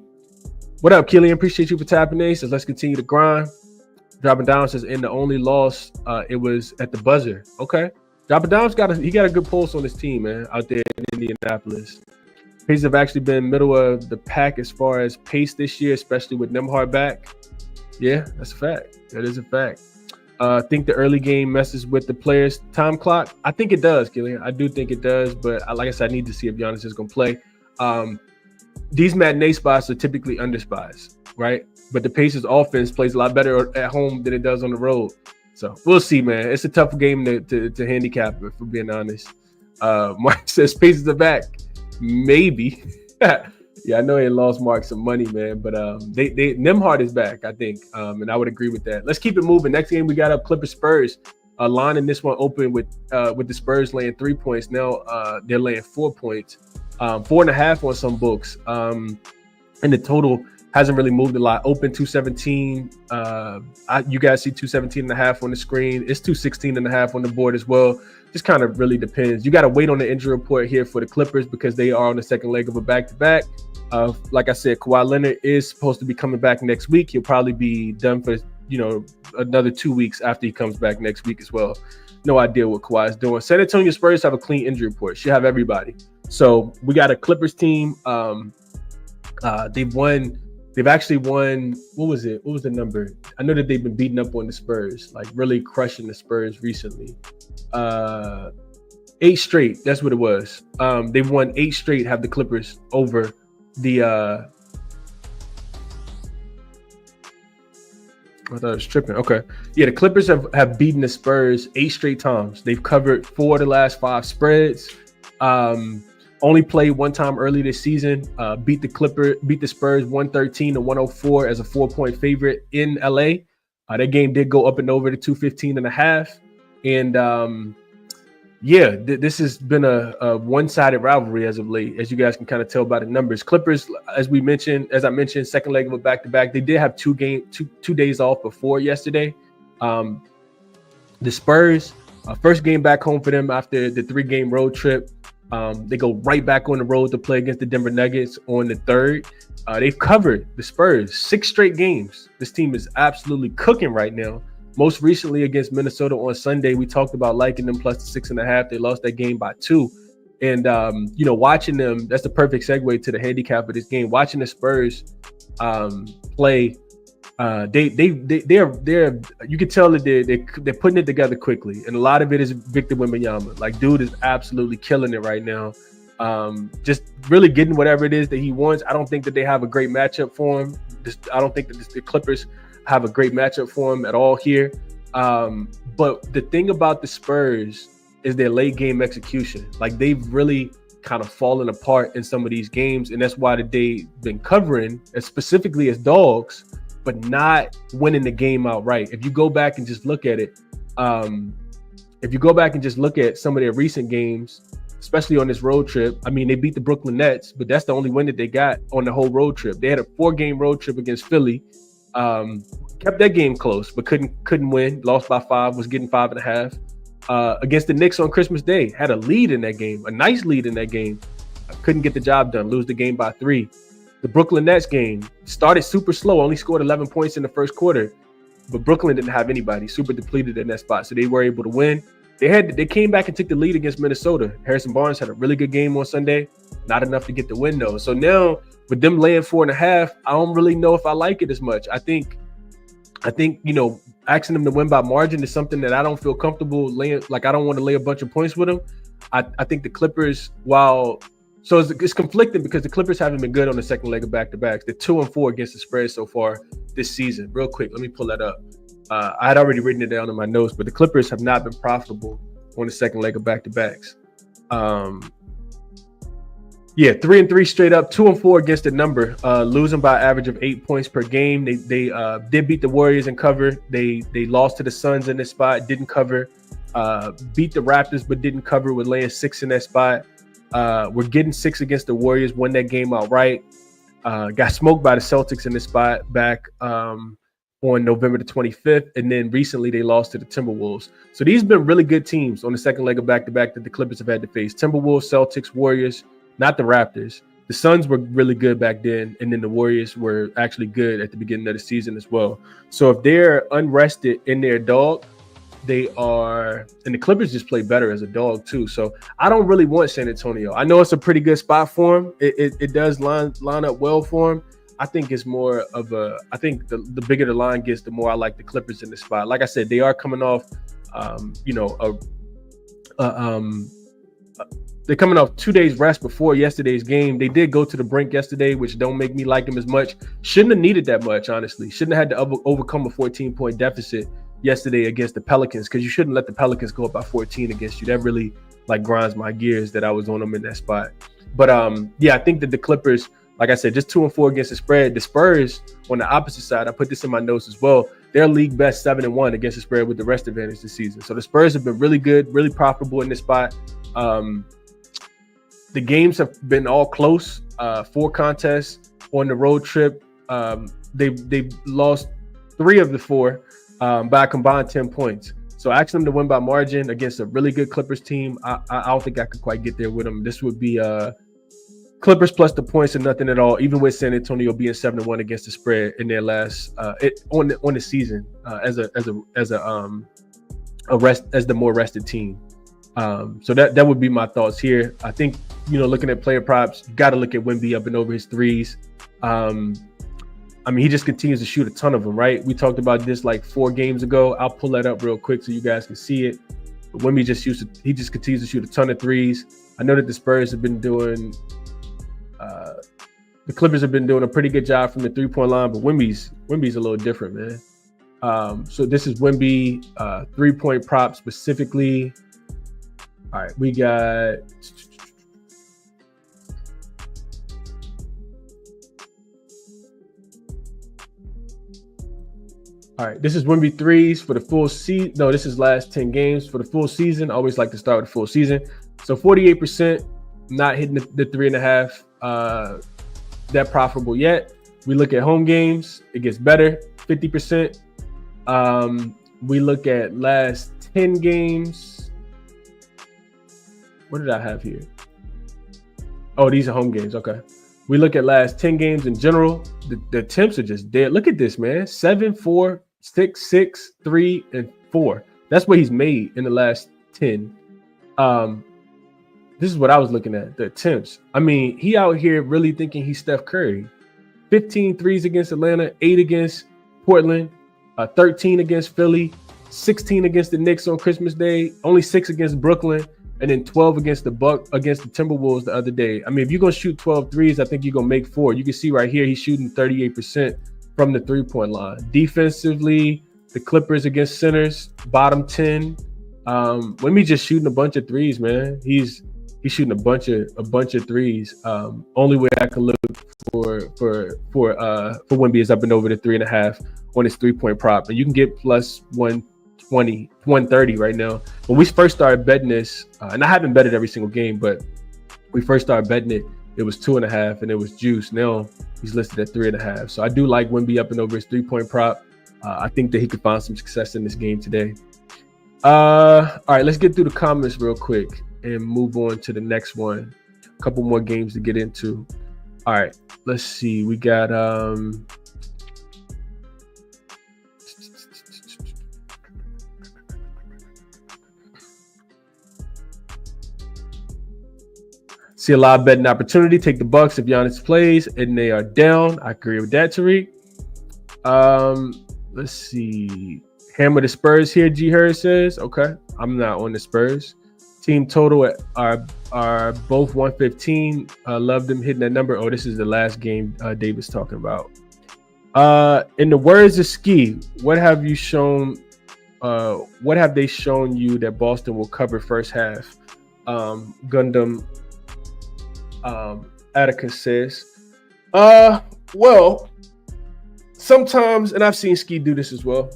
What up, Killian? Appreciate you for tapping in. Says let's continue to grind. Dropping Down says in the only loss, it was at the buzzer. Okay. Dropping Down's got a good pulse on his team, man, out there in Indianapolis. Pacers have actually been middle of the pack as far as pace this year, especially with Nembhard back. Yeah, that's a fact. That is a fact. I think the early game messes with the players' time clock. I think it does, Killian. I do think it does, but like I said, I need to see if Giannis is going to play. These matinee spots are typically under spots, right? But the Pacers' offense plays a lot better at home than it does on the road. So we'll see, man. It's a tough game to handicap, if we're being honest. Mark says Pacers are back. Maybe. Yeah, I know they lost Mark some money, man, but Nembhard is back, I think, and I would agree with that. Let's keep it moving. Next game we got up Clippers Spurs. Line in this one open with the Spurs laying 3 points. Now they're laying 4 points, 4.5 on some books, and the total Hasn't really moved a lot. Open 217. You guys see 217.5 on the screen. It's 216.5 on the board as well. Just kind of really depends. You got to wait on the injury report here for the Clippers because they are on the second leg of a back-to-back. Like I said, Kawhi Leonard is supposed to be coming back next week. He'll probably be done for, another 2 weeks after he comes back next week as well. No idea what Kawhi is doing. San Antonio Spurs have a clean injury report. Should have everybody. So we got a Clippers team. They've actually won. What was it? What was the number? I know that they've been beating up on the Spurs, like really crushing the Spurs recently. 8 straight. That's what it was. They've won 8 straight. Have the Clippers over the. I thought it was tripping. Okay. Yeah, the Clippers have beaten the Spurs 8 straight times. They've covered 4 of the last 5 spreads. Only played one time early this season. Beat the Spurs 113-104 as a 4-point favorite in LA. That game did go up and over to 215.5. And this has been a one-sided rivalry as of late, as you guys can kind of tell by the numbers. Clippers, as I mentioned, second leg of a back-to-back. They did have 2 days off before yesterday. The Spurs, first game back home for them after the 3-game road trip. They go right back on the road to play against the Denver Nuggets on the 3rd. They've covered the Spurs 6 straight games. This team is absolutely cooking right now. Most recently against Minnesota on Sunday, we talked about liking them plus the 6.5. They lost that game by 2. And, watching them, that's the perfect segue to the handicap of this game. Watching the Spurs play, they're you can tell that they're putting it together quickly, and a lot of it is Victor Wembanyama. Like, dude is absolutely killing it right now. Just really getting whatever it is that he wants. I don't think that they have a great matchup for him. I don't think that the Clippers have a great matchup for him at all here. But the thing about the Spurs is their late game execution. Like, they've really kind of fallen apart in some of these games, and that's why they've been covering, specifically as dogs, but not winning the game outright. If you go back and just look at it, some of their recent games, especially on this road trip, I mean, they beat the Brooklyn Nets, but that's the only win that they got on the whole road trip. They had a 4-game road trip against Philly, kept that game close, but couldn't win. Lost by 5, was getting 5.5. Against the Knicks on Christmas Day, had a lead in that game, a nice lead in that game. Couldn't get the job done, lose the game by 3. The Brooklyn Nets game started super slow, only scored 11 points in the first quarter, but Brooklyn didn't have anybody, super depleted in that spot, so they were able to win. They came back and took the lead against Minnesota. Harrison Barnes had a really good game on Sunday, not enough to get the win though. So now with them laying 4.5, I don't really know if I like it as much. I think asking them to win by margin is something that I don't feel comfortable laying. Like, I don't want to lay a bunch of points with them. I think the Clippers, so it's conflicting because the Clippers haven't been good on the second leg of back-to-backs. They're 2-4 against the spread so far this season. Real quick, let me pull that up. I had already written it down in my notes, but the Clippers have not been profitable on the second leg of back-to-backs. 3-3 straight up, 2-4 against the number, losing by an average of 8 points per game. They did beat the Warriors and cover. They lost to the Suns in this spot, didn't cover. Beat the Raptors, but didn't cover with laying 6 in that spot. We're getting 6 against the Warriors, won that game outright. Got smoked by the Celtics in this spot back on November the 25th. And then recently they lost to the Timberwolves. So these have been really good teams on the second leg of back-to-back that the Clippers have had to face. Timberwolves, Celtics, Warriors, not the Raptors. The Suns were really good back then, and then the Warriors were actually good at the beginning of the season as well. So if they're unrested in their dog, they are, and the Clippers just play better as a dog too. So I don't really want San Antonio. I know it's a pretty good spot for him. It does line up well for him. I think it's more of I think the bigger the line gets, the more I like the Clippers in the spot. Like I said, they are coming off, they're coming off 2 days rest before yesterday's game. They did go to the brink yesterday, which don't make me like them as much. Shouldn't have needed that much, honestly. Shouldn't have had to overcome a 14-point deficit yesterday against the Pelicans, because you shouldn't let the Pelicans go up by 14 against you. That really grinds my gears that I was on them in that spot. But I think that the Clippers, like I said, just 2-4 against the spread. The Spurs on the opposite side, I put this in my notes as well. They're league best 7-1 against the spread with the rest advantage this season. So the Spurs have been really good, really profitable in this spot. The games have been all close. 4 contests on the road trip. They've lost 3 of the 4 by a combined 10 points. So I asked them to win by margin against a really good Clippers team. I don't think I could quite get there with them. This would be Clippers plus the points and nothing at all, even with San Antonio being 7-1 against the spread in their last on the season as the more rested team. So that would be my thoughts here. I think, looking at player props, you got to look at Wemby up and over his threes. He just continues to shoot a ton of them, right? We talked about this like 4 games ago. I'll pull that up real quick so you guys can see it. But Wemby just continues to shoot a ton of threes. I know that the Spurs have been doing, the Clippers have been doing a pretty good job from the 3-point line, but Wemby's a little different, man. So this is Wemby 3-point prop specifically. All right, we got. All right, this is Wemby threes for the full season. No, this is last 10 games for the full season. I always like to start with the full season. So 48%, not hitting the 3.5 that profitable yet. We look at home games, it gets better, 50%. We look at last 10 games. What did I have here? Oh, these are home games. Okay. We look at last 10 games in general. The attempts are just dead. Look at this, man. 7, 4, 6, 6, 3, and 4. That's what he's made in the last 10. This is what I was looking at, the attempts. He out here really thinking he's Steph Curry. 15 threes against Atlanta, 8 against Portland, 13 against Philly, 16 against the Knicks on Christmas Day, only 6 against Brooklyn, and then 12 against the Timberwolves the other day. If you're going to shoot 12 threes, I think you're going to make 4. You can see right here, he's shooting 38% from the 3-point line. Defensively, the Clippers against centers, bottom 10. Wemby just shooting a bunch of threes, man. He's shooting a bunch of threes. Only way I can look for Wemby is up and over the 3.5 on his 3-point prop. And you can get plus 120, 130 right now. When we first started betting this, and I haven't bet it every single game, but we first started betting it, it was 2.5 and it was juice. Now he's listed at 3.5. So I do like Wemby up and over his 3-point prop. I think that he could find some success in this game today. All right, let's get through the comments real quick and move on to the next one. A couple more games to get into. All right, let's see. We got see a lot of betting opportunity. Take the Bucks if Giannis plays and they are down. I agree with that, Tariq. Let's see. Hammer the Spurs here, G Hurd says. Okay, I'm not on the Spurs. Team total are both 115. Love them hitting that number. Oh, this is the last game David's talking about. In the words of Ski, what have they shown you that Boston will cover first half? Gundam Atticus says, well, sometimes, and I've seen Ski do this as well,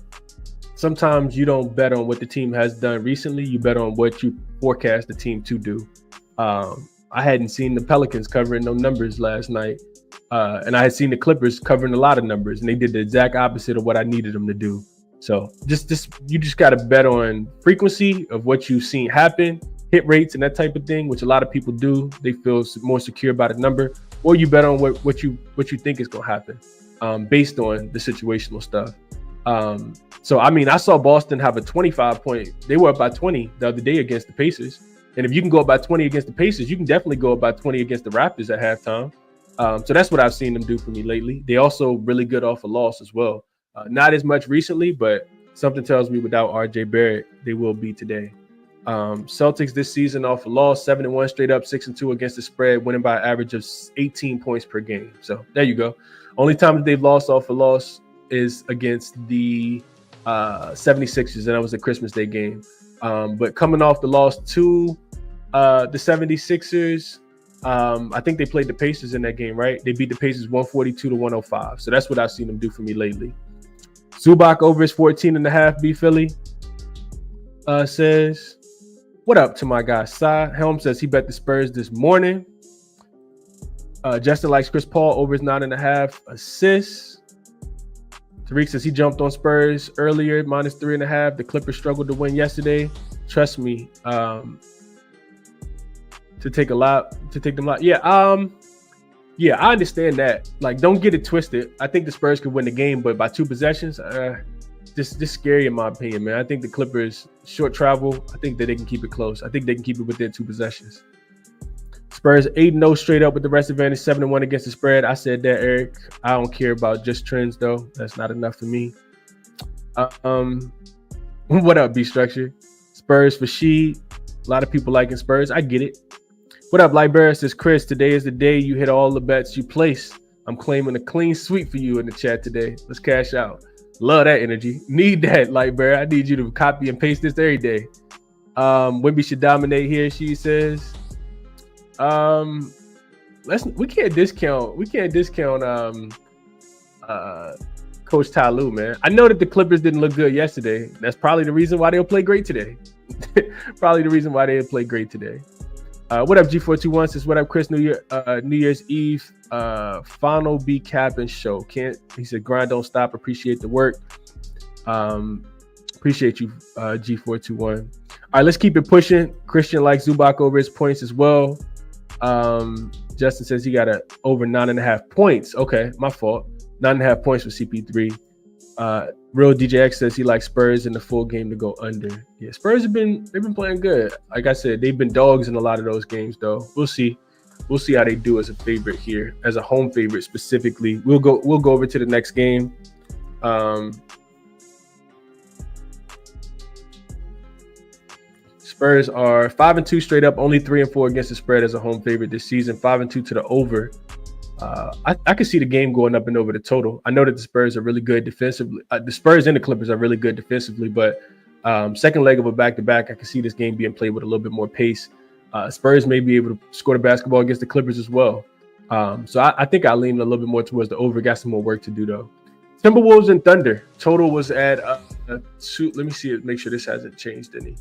sometimes you don't bet on what the team has done recently. You bet on what you forecast the team to do. I hadn't seen the Pelicans covering no numbers last night. And I had seen the Clippers covering a lot of numbers, and they did the exact opposite of what I needed them to do. So you just got to bet on frequency of what you've seen happen, hit rates and that type of thing, which a lot of people do. They feel more secure about a number, or you bet on what you think is going to happen based on the situational stuff. So, I saw Boston have a 25-point. They were up by 20 the other day against the Pacers. And if you can go up by 20 against the Pacers, you can definitely go up by 20 against the Raptors at halftime. So that's what I've seen them do for me lately. They also really good off a loss as well. Not as much recently, but something tells me without RJ Barrett, they will be today. Celtics this season off a loss, 7-1 straight up, 6-2 against the spread, winning by an average of 18 points per game. So there you go. Only time that they've lost off a loss is against the 76ers, and that was a Christmas Day game. But coming off the loss to the 76ers, I think they played the Pacers in that game, right? They beat the Pacers 142-105. So that's what I've seen them do for me lately. Zubac over his 14.5, B Philly says, what up to my guy, Sai? Helm says he bet the Spurs this morning. Justin likes Chris Paul over his 9.5 assists. Tariq says he jumped on Spurs earlier, -3.5. The Clippers struggled to win yesterday. Trust me, to take them a lot. Yeah, I understand that. Like, don't get it twisted. I think the Spurs could win the game, but by 2 possessions, just scary in my opinion, man. I think the Clippers short travel. I think that they can keep it close. I think they can keep it within 2 possessions. Spurs 8-0 straight up with the rest advantage, 7-1 against the spread. I said that, Eric. I don't care about just trends though. That's not enough for me. What up, B Structure? Spurs for she. A lot of people liking Spurs. I get it. What up, Lightbearer? Says Chris, today is the day you hit all the bets you place. I'm claiming a clean sweep for you in the chat today. Let's cash out. Love that energy. Need that, Lightbearer. I need you to copy and paste this every day. Wimby should dominate here, she says. We can't discount Coach Ty Lue, man. I know that the Clippers didn't look good yesterday. That's probably the reason why they'll play great today. Probably the reason why they'll play great today. What up, G421? Says what up, Chris? New Year's Eve, final ChrisBeCappinn show. He said grind don't stop. Appreciate the work. Appreciate you, G421. All right, let's keep it pushing. Christian likes Zubac over his points as well. Justin says he got over 9.5 points. Okay, my fault. 9.5 points for CP3. Real DJX says he likes Spurs in the full game to go under. Yeah, Spurs they've been playing good. Like I said, they've been dogs in a lot of those games though. We'll see how they do as a favorite here, as a home favorite specifically. We'll go over to the next game. Spurs are 5-2 straight up, only 3-4 against the spread as a home favorite this season. 5-2 to the over. I could see the game going up and over the total. I know that the Spurs are really good defensively. The Spurs and the Clippers are really good defensively, but second leg of a back-to-back, I can see this game being played with a little bit more pace. Spurs may be able to score the basketball against the Clippers as well. So I think I lean a little bit more towards the over. Got some more work to do though. Timberwolves and Thunder. Total was at let me see it. Make sure this hasn't changed any.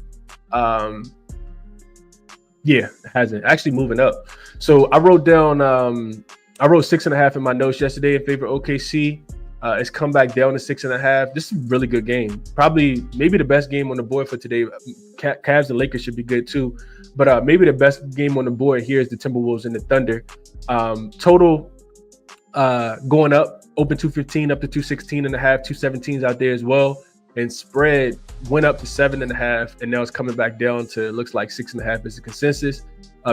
Yeah, it hasn't. Actually moving up. So I wrote down. I wrote 6.5 in my notes yesterday in favor of OKC. It's come back down to 6.5. This is a really good game. Maybe the best game on the board for today. Cavs and Lakers should be good too. But maybe the best game on the board here is the Timberwolves and the Thunder. Total going up, open 215 up to 216.5, 217s out there as well. And spread went up to 7.5, and now it's coming back down to, it looks like 6.5 is the consensus.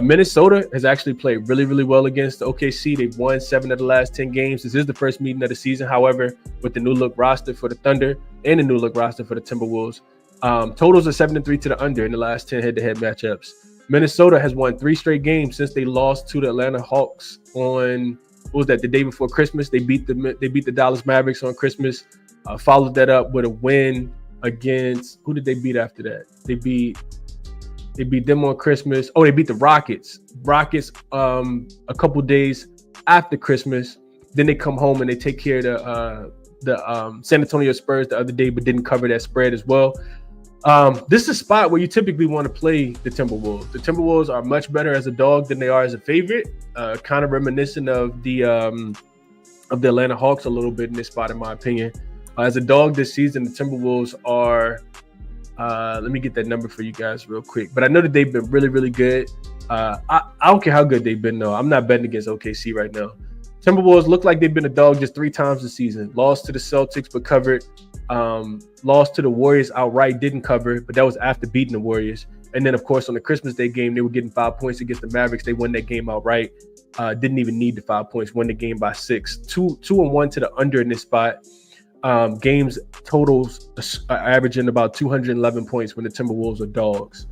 Minnesota has actually played really, really well against OKC. They've won 7 of the last 10 games. This is the first meeting of the season, however, with the new look roster for the Thunder and the new look roster for the Timberwolves. Totals are 7-3 to the under in the last 10 head-to-head matchups. Minnesota has won 3 straight games since they lost to the Atlanta Hawks on, what was that, the day before Christmas? They beat the Dallas Mavericks on Christmas. Followed that up with a win against, who did they beat after that? They beat them on Christmas. Oh, they beat the Rockets. A couple days after Christmas. Then they come home and they take care of the San Antonio Spurs the other day, but didn't cover that spread as well. This is a spot where you typically want to play the Timberwolves. The Timberwolves are much better as a dog than they are as a favorite. Kind of reminiscent of the Atlanta Hawks a little bit in this spot, in my opinion. As a dog this season, the Timberwolves are, let me get that number for you guys real quick. But I know that they've been really, really good. I don't care how good they've been, though. I'm not betting against OKC right now. Timberwolves look like they've been a dog just 3 times this season. Lost to the Celtics, but covered. Lost to the Warriors outright, didn't cover, but that was after beating the Warriors. And then, of course, on the Christmas Day game, they were getting 5 points against the Mavericks. They won that game outright. Didn't even need the 5 points. Won the game by 6. 2-1 to the under in this spot. Games totals averaging about 211 points when the Timberwolves are dogs.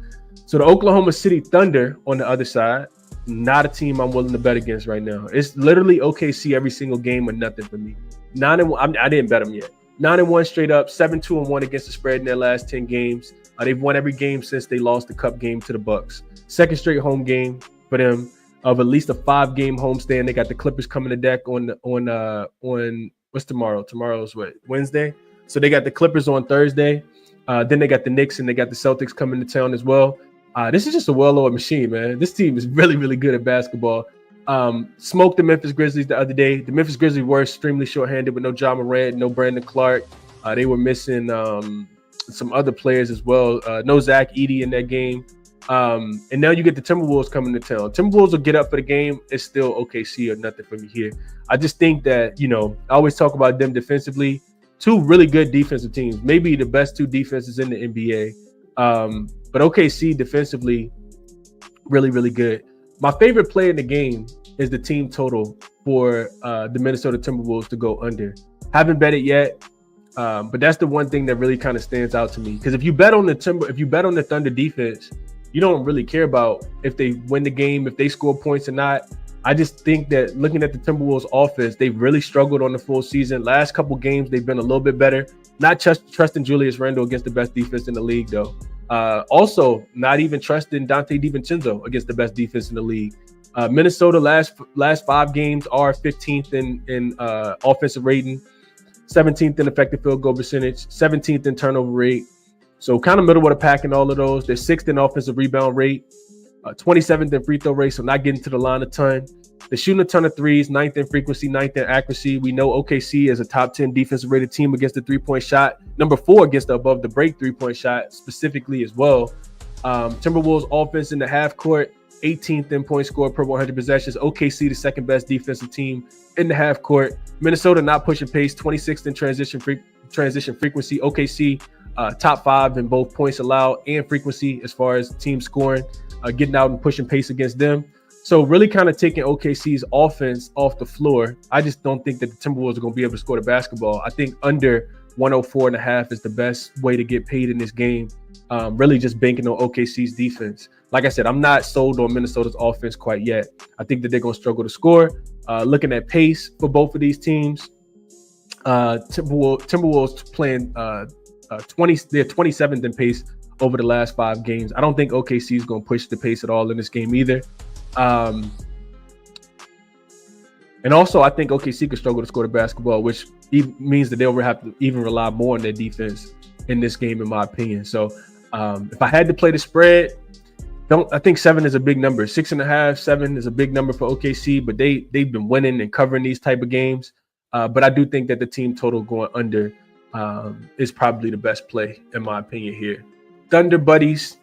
So the Oklahoma City Thunder on the other side, not a team I'm willing to bet against right now. It's literally OKC every single game or nothing for me. 9-1. I didn't bet them yet. 9-1 straight up, 7-2-1 against the spread in their last 10 games. They've won every game since they lost the Cup game to the Bucks. Second straight home game for them of at least a 5-game homestand. They got the Clippers coming to deck on what's tomorrow? Tomorrow's what? Wednesday. So they got the Clippers on Thursday. Then they got the Knicks and they got the Celtics coming to town as well. This is just a well-oiled machine, man. This team is really, really good at basketball. Smoked the Memphis Grizzlies the other day. The Memphis Grizzlies were extremely shorthanded with no Ja Morant, no Brandon Clark. They were missing some other players as well. No Zach Edey in that game. And now you get the Timberwolves coming to town. Timberwolves will get up for the game. It's still OKC or nothing for me here. I just think that, I always talk about them defensively. Two really good defensive teams, maybe the best two defenses in the NBA. But OKC defensively, really, really good. My favorite play in the game is the team total for the Minnesota Timberwolves to go under. Haven't bet it yet, but that's the one thing that really kind of stands out to me. Because if you bet on the Thunder defense, you don't really care about if they win the game, if they score points or not. I just think that looking at the Timberwolves offense, they've really struggled on the full season. Last couple games, they've been a little bit better. Not trusting Julius Randle against the best defense in the league, though. Also, not even trusting Dante DiVincenzo against the best defense in the league. Minnesota last 5 games are 15th in offensive rating, 17th in effective field goal percentage, 17th in turnover rate. So kind of middle of the pack in all of those. They're 6th in offensive rebound rate, 27th in free throw rate, so not getting to the line a ton. They're shooting a ton of threes, 9th in frequency, 9th in accuracy. We know OKC is a top 10 defensive rated team against the three-point shot. Number 4 against the above the break three-point shot specifically as well. Timberwolves offense in the half court, 18th in points scored per 100 possessions. OKC, the second best defensive team in the half court. Minnesota not pushing pace, 26th in transition frequency. OKC top 5 in both points allowed and frequency as far as team scoring, getting out and pushing pace against them. So really kind of taking OKC's offense off the floor. I just don't think that the Timberwolves are going to be able to score the basketball. I think under 104.5 is the best way to get paid in this game. Really just banking on OKC's defense. Like I said, I'm not sold on Minnesota's offense quite yet. I think that they're going to struggle to score. Looking at pace for both of these teams, Timberwolves playing 20. They're 27th in pace over the last 5 games. I don't think OKC is going to push the pace at all in this game either. And also, I think OKC could struggle to score the basketball, which means that they'll have to even rely more on their defense in this game, in my opinion. So if I had to play the spread, I think 7 is a big number. 6.5, 7 is a big number for OKC, but they've been winning and covering these type of games. But I do think that the team total going under is probably the best play, in my opinion here. Thunder buddies,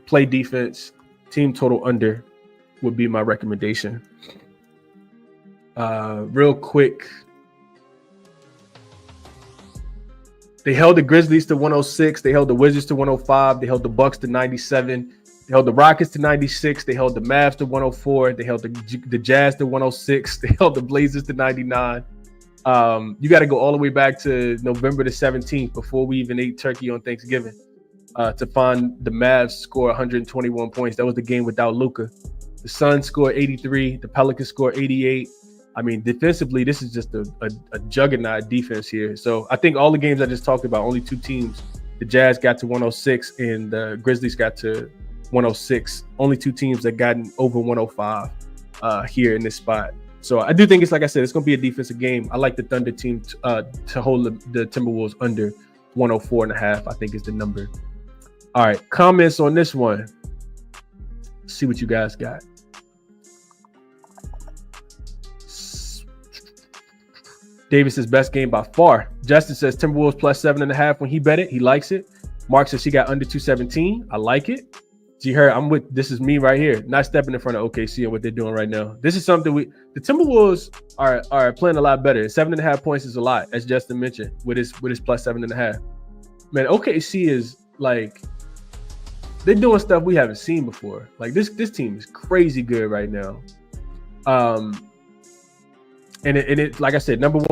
play defense, team total under would be my recommendation. Real quick, they held the Grizzlies to 106. They held the Wizards to 105. They held the Bucks to 97. They held the Rockets to 96. They held the Mavs to 104. They held the Jazz to 106. They held the Blazers to 99. You got to go all the way back to November the 17th before we even ate turkey on Thanksgiving to find the Mavs score 121 points. That was the game without Luka. The Suns scored 83. The Pelicans scored 88. I mean, defensively, this is just a juggernaut defense here. So I think all the games I just talked about, only 2 teams, the Jazz got to 106 and the Grizzlies got to 106. Only 2 teams that gotten over 105 here in this spot. So I do think it's, like I said, it's going to be a defensive game. I like the Thunder team to hold the Timberwolves under 104.5, I think is the number. All right, comments on this one. Let's see what you guys got. Davis says best game by far. Justin says Timberwolves plus 7.5 when he bet it. He likes it. Mark says she got under 217. I like it. G heard this is me right here, not stepping in front of OKC and what they're doing right now. This is something the Timberwolves are playing a lot better. 7.5 points is a lot, as Justin mentioned, with his plus 7.5. Man, OKC is like, they're doing stuff we haven't seen before. Like this team is crazy good right now. And it like I said, number 1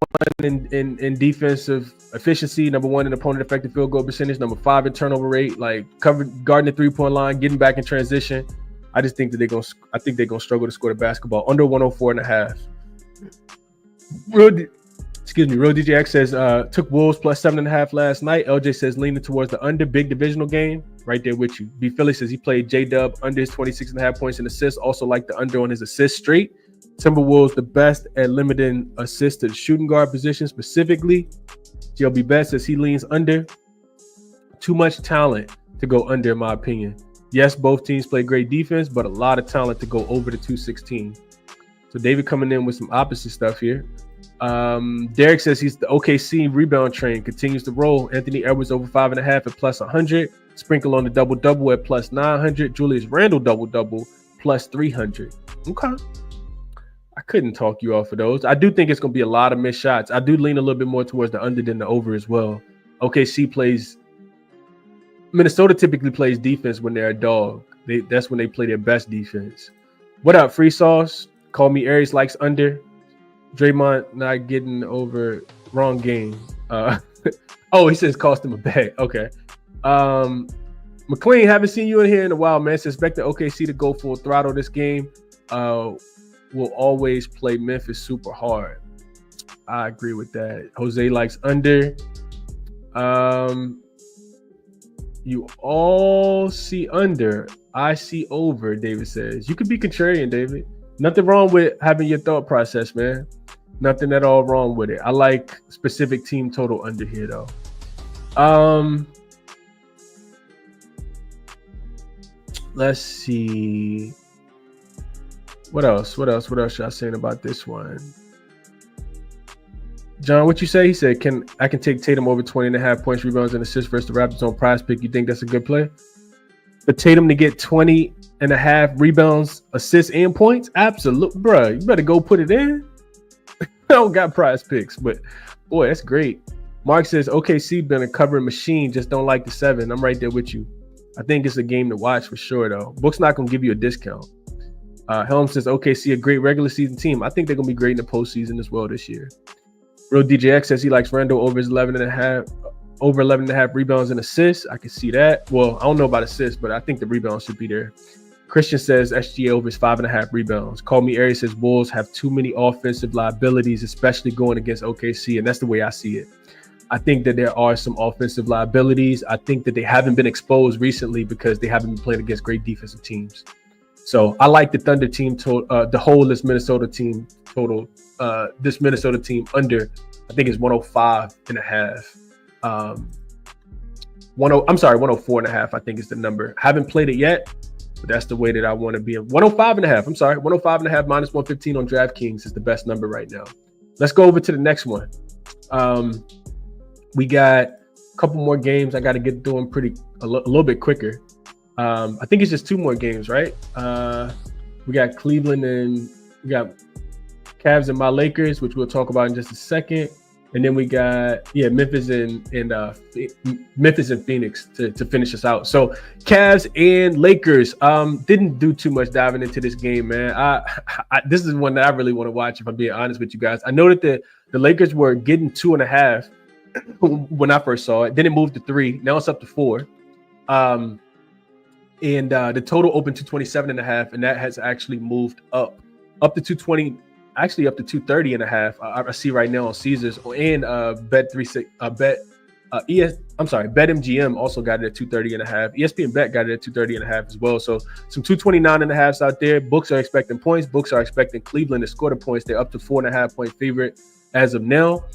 in defensive efficiency, number 1 in opponent effective field goal percentage, number 5 in turnover rate, like guarding the 3-point line, getting back in transition. I just think that they're gonna struggle to score the basketball under 104.5. Real DJX says took Wolves plus 7.5 last night. LJ says leaning towards the under, big divisional game. Right there with you. B Philly says he played J-Dub under his 26.5 points and assists. Also like the under on his assist straight. Timberwolves the best at limiting assists to the shooting guard position specifically. GLB Best says he leans under. Too much talent to go under, in my opinion. Yes, both teams play great defense, but a lot of talent to go over the 216. So David coming in with some opposite stuff here. Derek says he's the OKC rebound train, continues to roll. Anthony Edwards over 5.5 at plus 100. Sprinkle on the double-double at plus 900. Julius Randle double-double plus 300. Okay. I couldn't talk you off of those. I do think it's going to be a lot of missed shots. I do lean a little bit more towards the under than the over as well. Minnesota typically plays defense when they're a dog. That's when they play their best defense. What up, Free Sauce? Call me Aries likes under. Draymond not getting over. Wrong game. Oh, he says cost him a bet. Okay. McLean, haven't seen you in here in a while, man. Suspecting OKC to go full throttle this game. Will always play Memphis super hard. I agree with that. Jose likes under. You all see under. I see over, David says. You could be contrarian, David. Nothing wrong with having your thought process, man. Nothing at all wrong with it. I like specific team total under here, though. Let's see. What else? What else y'all saying about this one? John, what you say? He said, I can take Tatum over 20.5 points, rebounds, and assists versus the Raptors on Prize Pick. You think that's a good play? For Tatum to get 20.5 rebounds, assists, and points? Absolutely, bro. You better go put it in. I don't got Prize Picks, but boy, that's great. Mark says, OKC been a covering machine, just don't like the 7. I'm right there with you. I think it's a game to watch for sure, though. Book's not going to give you a discount. Helm says, OKC a great regular season team. I think they're going to be great in the postseason as well this year. Real DJX says he likes Randle over his 11.5 rebounds and assists. I can see that. Well, I don't know about assists, but I think the rebounds should be there. Christian says SGA over his 5.5 rebounds. Call me Aries says Bulls have too many offensive liabilities, especially going against OKC, and that's the way I see it. I think that there are some offensive liabilities. I think that they haven't been exposed recently because they haven't been playing against great defensive teams. So I like the Thunder team the whole this Minnesota team total. This Minnesota team under, I think is 105.5. 104.5. I think is the number. Haven't played it yet, but that's the way that I want to be. 105.5. I'm sorry, 105.5 minus 115 on DraftKings is the best number right now. Let's go over to the next one. We got a couple more games. I got to get through them a little bit quicker. I think it's just 2 more games, right? We got Cleveland and we got Cavs and my Lakers, which we'll talk about in just a second. And then we got Memphis and Phoenix to finish us out. So Cavs and Lakers didn't do too much diving into this game, man. This is one that I really want to watch, if I'm being honest with you guys. I know that the Lakers were getting 2.5 when I first saw it. Then it moved to 3. Now it's up to 4. And the total opened to 27.5, and that has actually moved up to 220. Actually, up to 230.5. I see right now on Caesars and BetMGM also got it at 230.5. ESPN Bet got it at 230.5 as well. So some 229.5s out there. Books are expecting points. Books are expecting Cleveland to score the points. They're up to 4.5 point favorite as of now.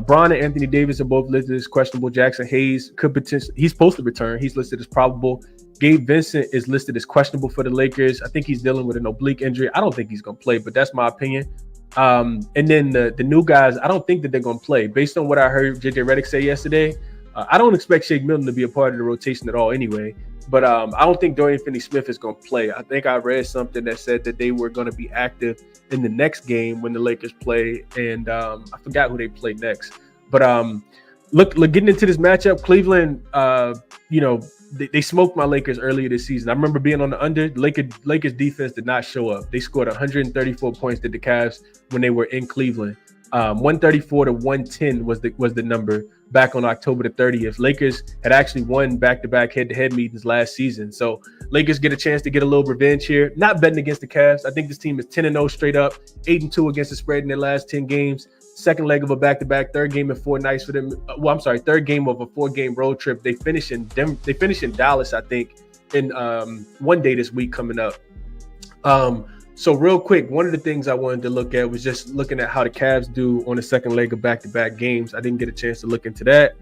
Bron and Anthony Davis are both listed as questionable. Jackson Hayes could potentially, he's supposed to return. He's listed as probable. Gabe Vincent is listed as questionable for the Lakers. I think he's dealing with an oblique injury. I don't think he's going to play, but that's my opinion. And then the new guys, I don't think that they're going to play. Based on what I heard JJ Redick say yesterday, I don't expect Shake Milton to be a part of the rotation at all anyway. But I don't think Dorian Finney-Smith is going to play. I think I read something that said that they were going to be active in the next game when the Lakers play. And I forgot who they play next. But look, getting into this matchup, Cleveland, they smoked my Lakers earlier this season. I remember being on the under. Lakers defense did not show up. They scored 134 points to the Cavs when they were in Cleveland. 134 to 110 was the number back on October the 30th. Lakers had actually won back-to-back head-to-head meetings last season. So Lakers get a chance to get a little revenge here. Not betting against the Cavs. I think this team is 10-0 straight up, 8-2 against the spread in their last 10 games. Second leg of a back-to-back, third game in 4 nights for them. Third game of a 4-game road trip. They finish in Dallas, I think, in one day this week coming up. So real quick, one of the things I wanted to look at was just looking at how the Cavs do on the second leg of back-to-back games. I didn't get a chance to look into that.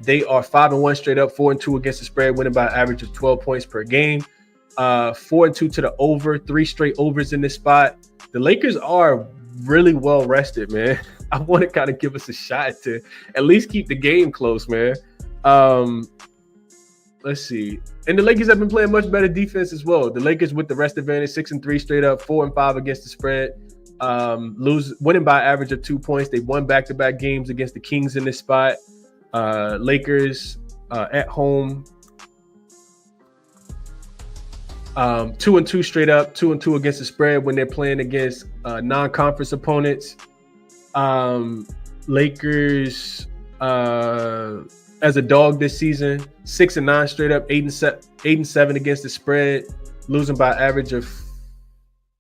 They are 5-1 straight up, 4-2 against the spread, winning by an average of 12 points per game. 4-2 to the over, 3 straight overs in this spot. The Lakers are really well rested, man. I want to kind of give us a shot to at least keep the game close, man. Let's see. And the Lakers have been playing much better defense as well. The Lakers with the rest advantage, 6-3 straight up, 4-5 against the spread. Winning by average of 2 points. They won back-to-back games against the Kings in this spot. Lakers at home, 2-2 straight up, 2-2 against the spread when they're playing against non-conference opponents. Lakers as a dog this season, 6-9 straight up, 8-7 against the spread, losing by average of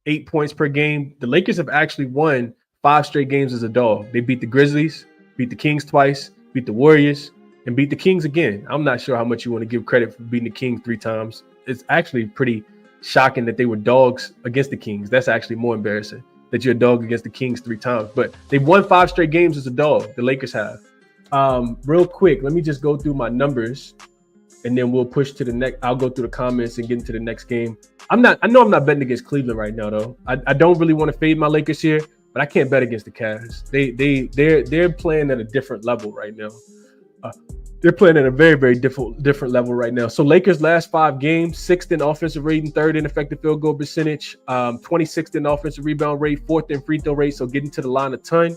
8 points per game. The Lakers have actually won 5 straight games as a dog. They beat the Grizzlies, beat the Kings twice, beat the Warriors, and beat the Kings again. I'm not sure how much you want to give credit for beating the Kings 3 times. It's actually pretty shocking that they were dogs against the Kings. That's actually more embarrassing that you're a dog against the Kings 3 times. But they've won 5 straight games as a dog. The Lakers have. Real quick, let me just go through my numbers, and then we'll push to the next. I'll go through the comments and get into the next game. I know I'm not betting against Cleveland right now, though. I don't really want to fade my Lakers here, but I can't bet against the Cavs. They're playing at a different level right now. They're playing at a very, very different level right now. So Lakers last 5 games, 6th in offensive rating, 3rd in effective field goal percentage, 26th in offensive rebound rate, 4th in free throw rate. So getting to the line a ton.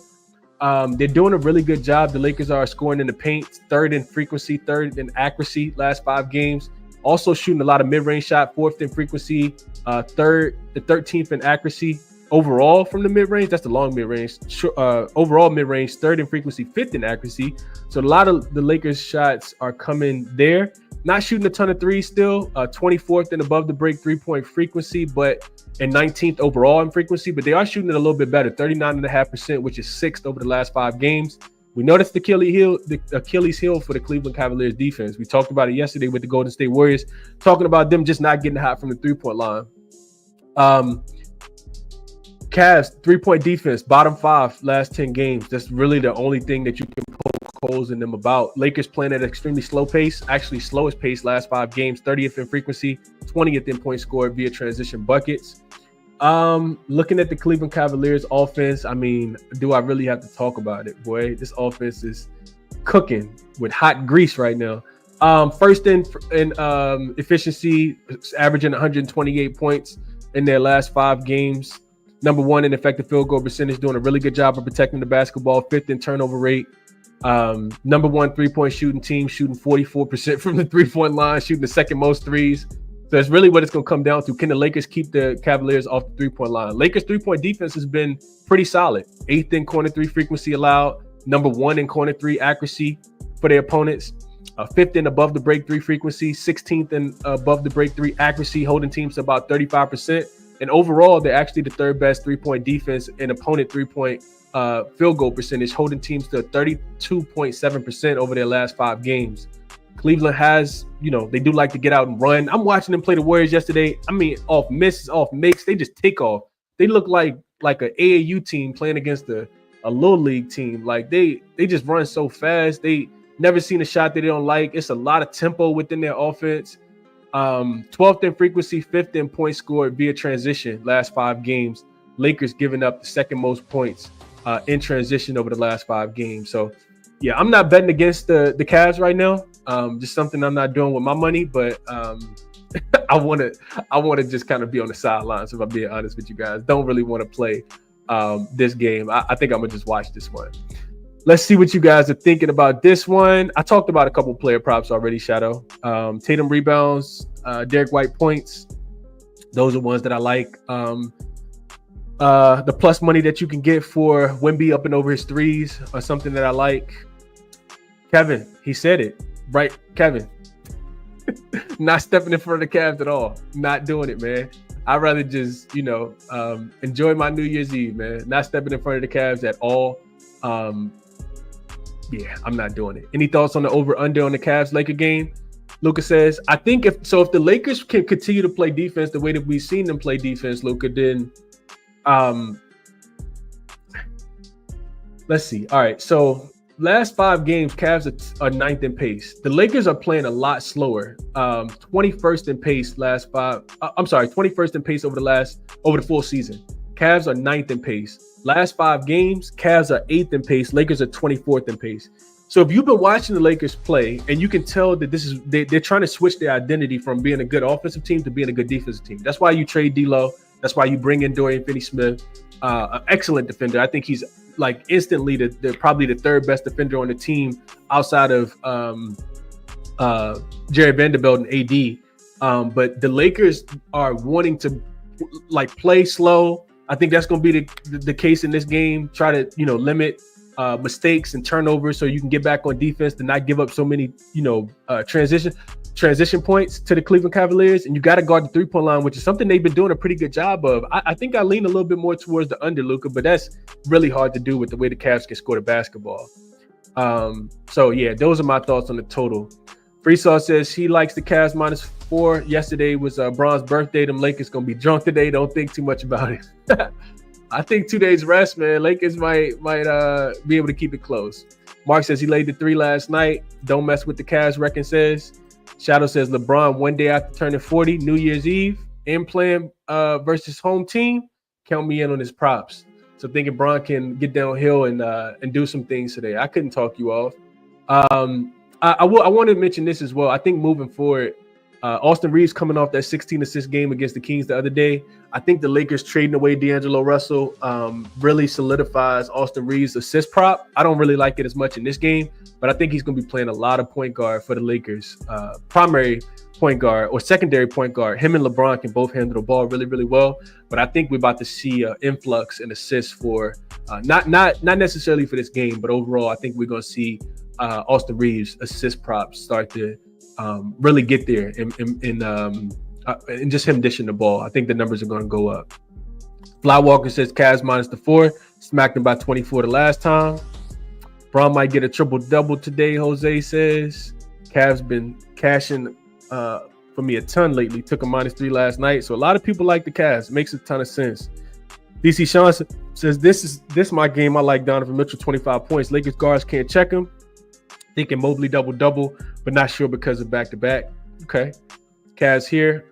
They're doing a really good job. The Lakers are scoring in the paint, 3rd in frequency, 3rd in accuracy last 5 games. Also shooting a lot of mid-range shot, 4th in frequency, 13th in accuracy. Overall from the mid-range, that's the long mid-range. Overall mid-range, 3rd in frequency, 5th in accuracy. So a lot of the Lakers shots are coming there. Not shooting a ton of threes still, 24th and above the break 3-point frequency, and 19th overall in frequency, but they are shooting it a little bit better, 39.5%, which is 6th over the last 5 games. We know that's the Achilles heel for the Cleveland Cavaliers defense. We talked about it yesterday with the Golden State Warriors, talking about them just not getting hot from the 3-point line. Cavs, 3-point defense, bottom 5 last 10 games. That's really the only thing that you can poke holes in them about. Lakers playing at an extremely slow pace, actually slowest pace last 5 games, 30th in frequency, 20th in points scored via transition buckets. Looking at the Cleveland Cavaliers offense, I mean, do I really have to talk about it, boy? This offense is cooking with hot grease right now. First in efficiency, averaging 128 points in their last 5 games. Number 1 in effective field goal percentage, doing a really good job of protecting the basketball. 5th in turnover rate. Number 1 3-point shooting team, shooting 44% from the 3-point line, shooting the second most threes. So that's really what it's going to come down to. Can the Lakers keep the Cavaliers off the 3-point line? Lakers 3-point defense has been pretty solid. 8th in corner 3 frequency allowed. Number 1 in corner 3 accuracy for their opponents. 5th in above the break 3 frequency. 16th in above the break 3 accuracy, holding teams to about 35%. And overall, they're actually the 3rd best 3-point defense in opponent 3-point field goal percentage, holding teams to 32.7% over their last 5 games. Cleveland has, they do like to get out and run. I'm watching them play the Warriors yesterday. I mean, off misses, off makes, they just take off. They look like an AAU team playing against a little league team. Like they just run so fast. They never seen a shot that they don't like. It's a lot of tempo within their offense. 12th in frequency, 5th in points scored via transition last 5 games. Lakers giving up the 2nd most points in transition over the last 5 games. So yeah, I'm not betting against the Cavs right now. Just something I'm not doing with my money, but I want to just kind of be on the sidelines, if I'm being honest with you guys. Don't really want to play this game. I think I'm gonna just watch this one. Let's see what you guys are thinking about this one. I talked about a couple player props already, Shadow. Tatum rebounds, Derek White points. Those are ones that I like. The plus money that you can get for Wemby up and over his threes are something that I like. Kevin, he said it. Right, Kevin. Not stepping in front of the Cavs at all. Not doing it, man. I'd rather just, enjoy my New Year's Eve, man. Not stepping in front of the Cavs at all. Yeah, I'm not doing it. Any thoughts on the over-under on the Cavs-Laker game? Luca says, I think if the Lakers can continue to play defense the way that we've seen them play defense, Luca, then let's see. All right, so last 5 games, Cavs are 9th in pace. The Lakers are playing a lot slower. 21st in pace last 5. 21st in pace over the full season. Cavs are 9th in pace. Last 5 games, Cavs are 8th in pace. Lakers are 24th in pace. So if you've been watching the Lakers play, and you can tell that they're trying to switch their identity from being a good offensive team to being a good defensive team. That's why you trade D'Lo. That's why you bring in Dorian Finney-Smith, an excellent defender. I think he's like instantly probably the 3rd best defender on the team outside of Jared Vanderbilt and AD. But the Lakers are wanting to like play slow. I think that's going to be the case in this game. Try to limit mistakes and turnovers so you can get back on defense to not give up so many transition points to the Cleveland Cavaliers. And you got to guard the 3-point line, which is something they've been doing a pretty good job of. I think I lean a little bit more towards the under, Luka, but that's really hard to do with the way the Cavs can score the basketball. So yeah, those are my thoughts on the total. Freesaw says he likes the Cavs -4. Yesterday was Bron's birthday. Them Lakers gonna be drunk today. Don't think too much about it. I think 2 days rest, man. Lakers might be able to keep it close. Mark says he laid the 3 last night. Don't mess with the Cavs, Reckon says. Shadow says LeBron 1 day after turning 40, New Year's Eve, and playing versus home team. Count me in on his props. So thinking Bron can get downhill and do some things today. I couldn't talk you off. I wanted to mention this as well. I think moving forward, Austin Reeves coming off that 16-assist game against the Kings the other day. I think the Lakers trading away D'Angelo Russell really solidifies Austin Reeves' assist prop. I don't really like it as much in this game, but I think he's going to be playing a lot of point guard for the Lakers. Primary point guard or secondary point guard. Him and LeBron can both handle the ball really, really well. But I think we're about to see an influx in assists for not necessarily for this game, but overall, I think we're going to see Austin Reeves' assist props start to really get there and just him dishing the ball. I think the numbers are going to go up. Flywalker says Cavs -4. Smacked him by 24 the last time. Bron might get a triple-double today, Jose says. Cavs been cashing for me a ton lately. Took a -3 last night. So a lot of people like the Cavs. Makes a ton of sense. DC Sean says this my game. I like Donovan Mitchell, 25 points. Lakers guards can't check him. Thinking Mobley double-double, but not sure because of back-to-back. Okay. Cavs here.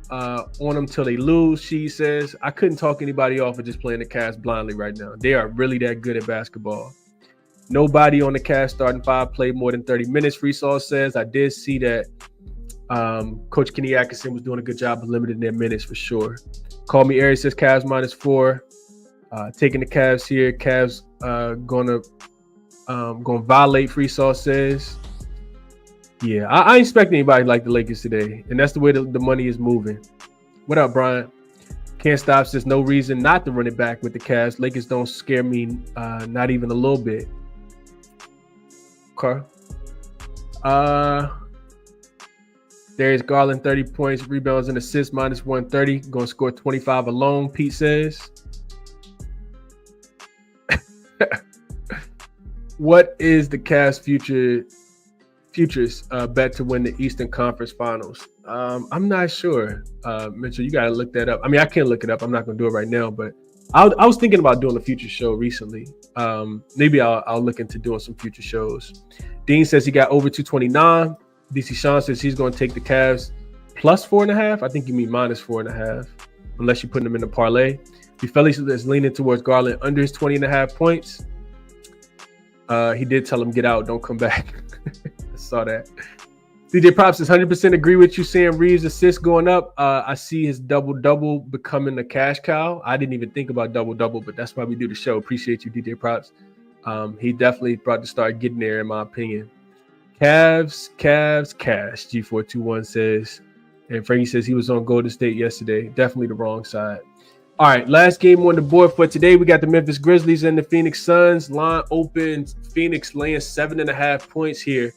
On them till they lose, she says. I couldn't talk anybody off of just playing the Cavs blindly right now. They are really that good at basketball. Nobody on the Cavs starting 5 played more than 30 minutes, Freesaw says. I did see that Coach Kenny Atkinson was doing a good job of limiting their minutes for sure. Call Me Aries says Cavs -4. Taking the Cavs here. Cavs gonna violate, Freesaw says. Yeah, I expect anybody like the Lakers today, and that's the way the money is moving. What up, Brian? Can't stop says no reason not to run it back with the Cavs. Lakers don't scare me, not even a little bit. Okay. Darius Garland, 30 points, rebounds and assists, -130. Going to score 25 alone, Pete says. What is the Cavs' futures bet to win the Eastern Conference Finals? I'm not sure, Mitchell. You got to look that up. I mean, I can't look it up. I'm not going to do it right now, but I was thinking about doing a future show recently. Maybe I'll look into doing some future shows. Dean says he got over 229. DC Sean says he's going to take the Cavs +4.5. I think you mean -4.5, unless you're putting them in the parlay. Felix is leaning towards Garland under his 20.5 points. He did tell him, get out, don't come back. I saw that. DJ Props says 100% agree with you, Sam Reeves' assist going up. I see his double-double becoming a cash cow. I didn't even think about double-double, but that's why we do the show. Appreciate you, DJ Props. He definitely brought to start getting there, in my opinion. Cavs, cash, G421 says. And Frankie says he was on Golden State yesterday. Definitely the wrong side. All right, last game on the board for today. We got the Memphis Grizzlies and the Phoenix Suns. Line open. Phoenix laying 7.5 points here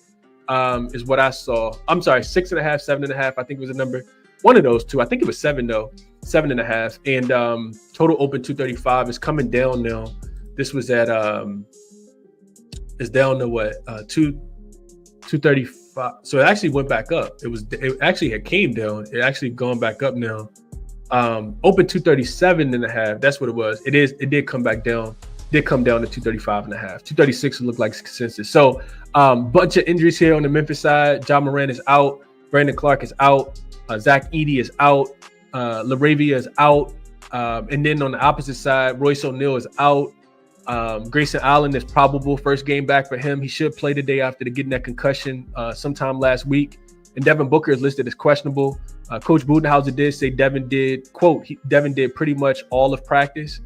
is what I saw. I'm sorry, 6.5, 7.5. I think was the number. One of those two. I think it was 7 though. 7.5. And total open 235 is coming down now. This was at it's down to what 235. So it actually went back up. It actually had came down. It actually gone back up now. Open 237.5. That's what it was. It did come back down. did come down to 235.5. 236 would look like consensus. So bunch of injuries here on the Memphis side. Ja Morant is out. Brandon Clark is out. Zach Edey is out. LaRavia is out. And then on the opposite side, Royce O'Neal is out. Grayson Allen is probable first game back for him. He should play today after getting that concussion sometime last week. And Devin Booker is listed as questionable. Coach Budenholzer did say Devin did, quote, Devin did pretty much all of practice.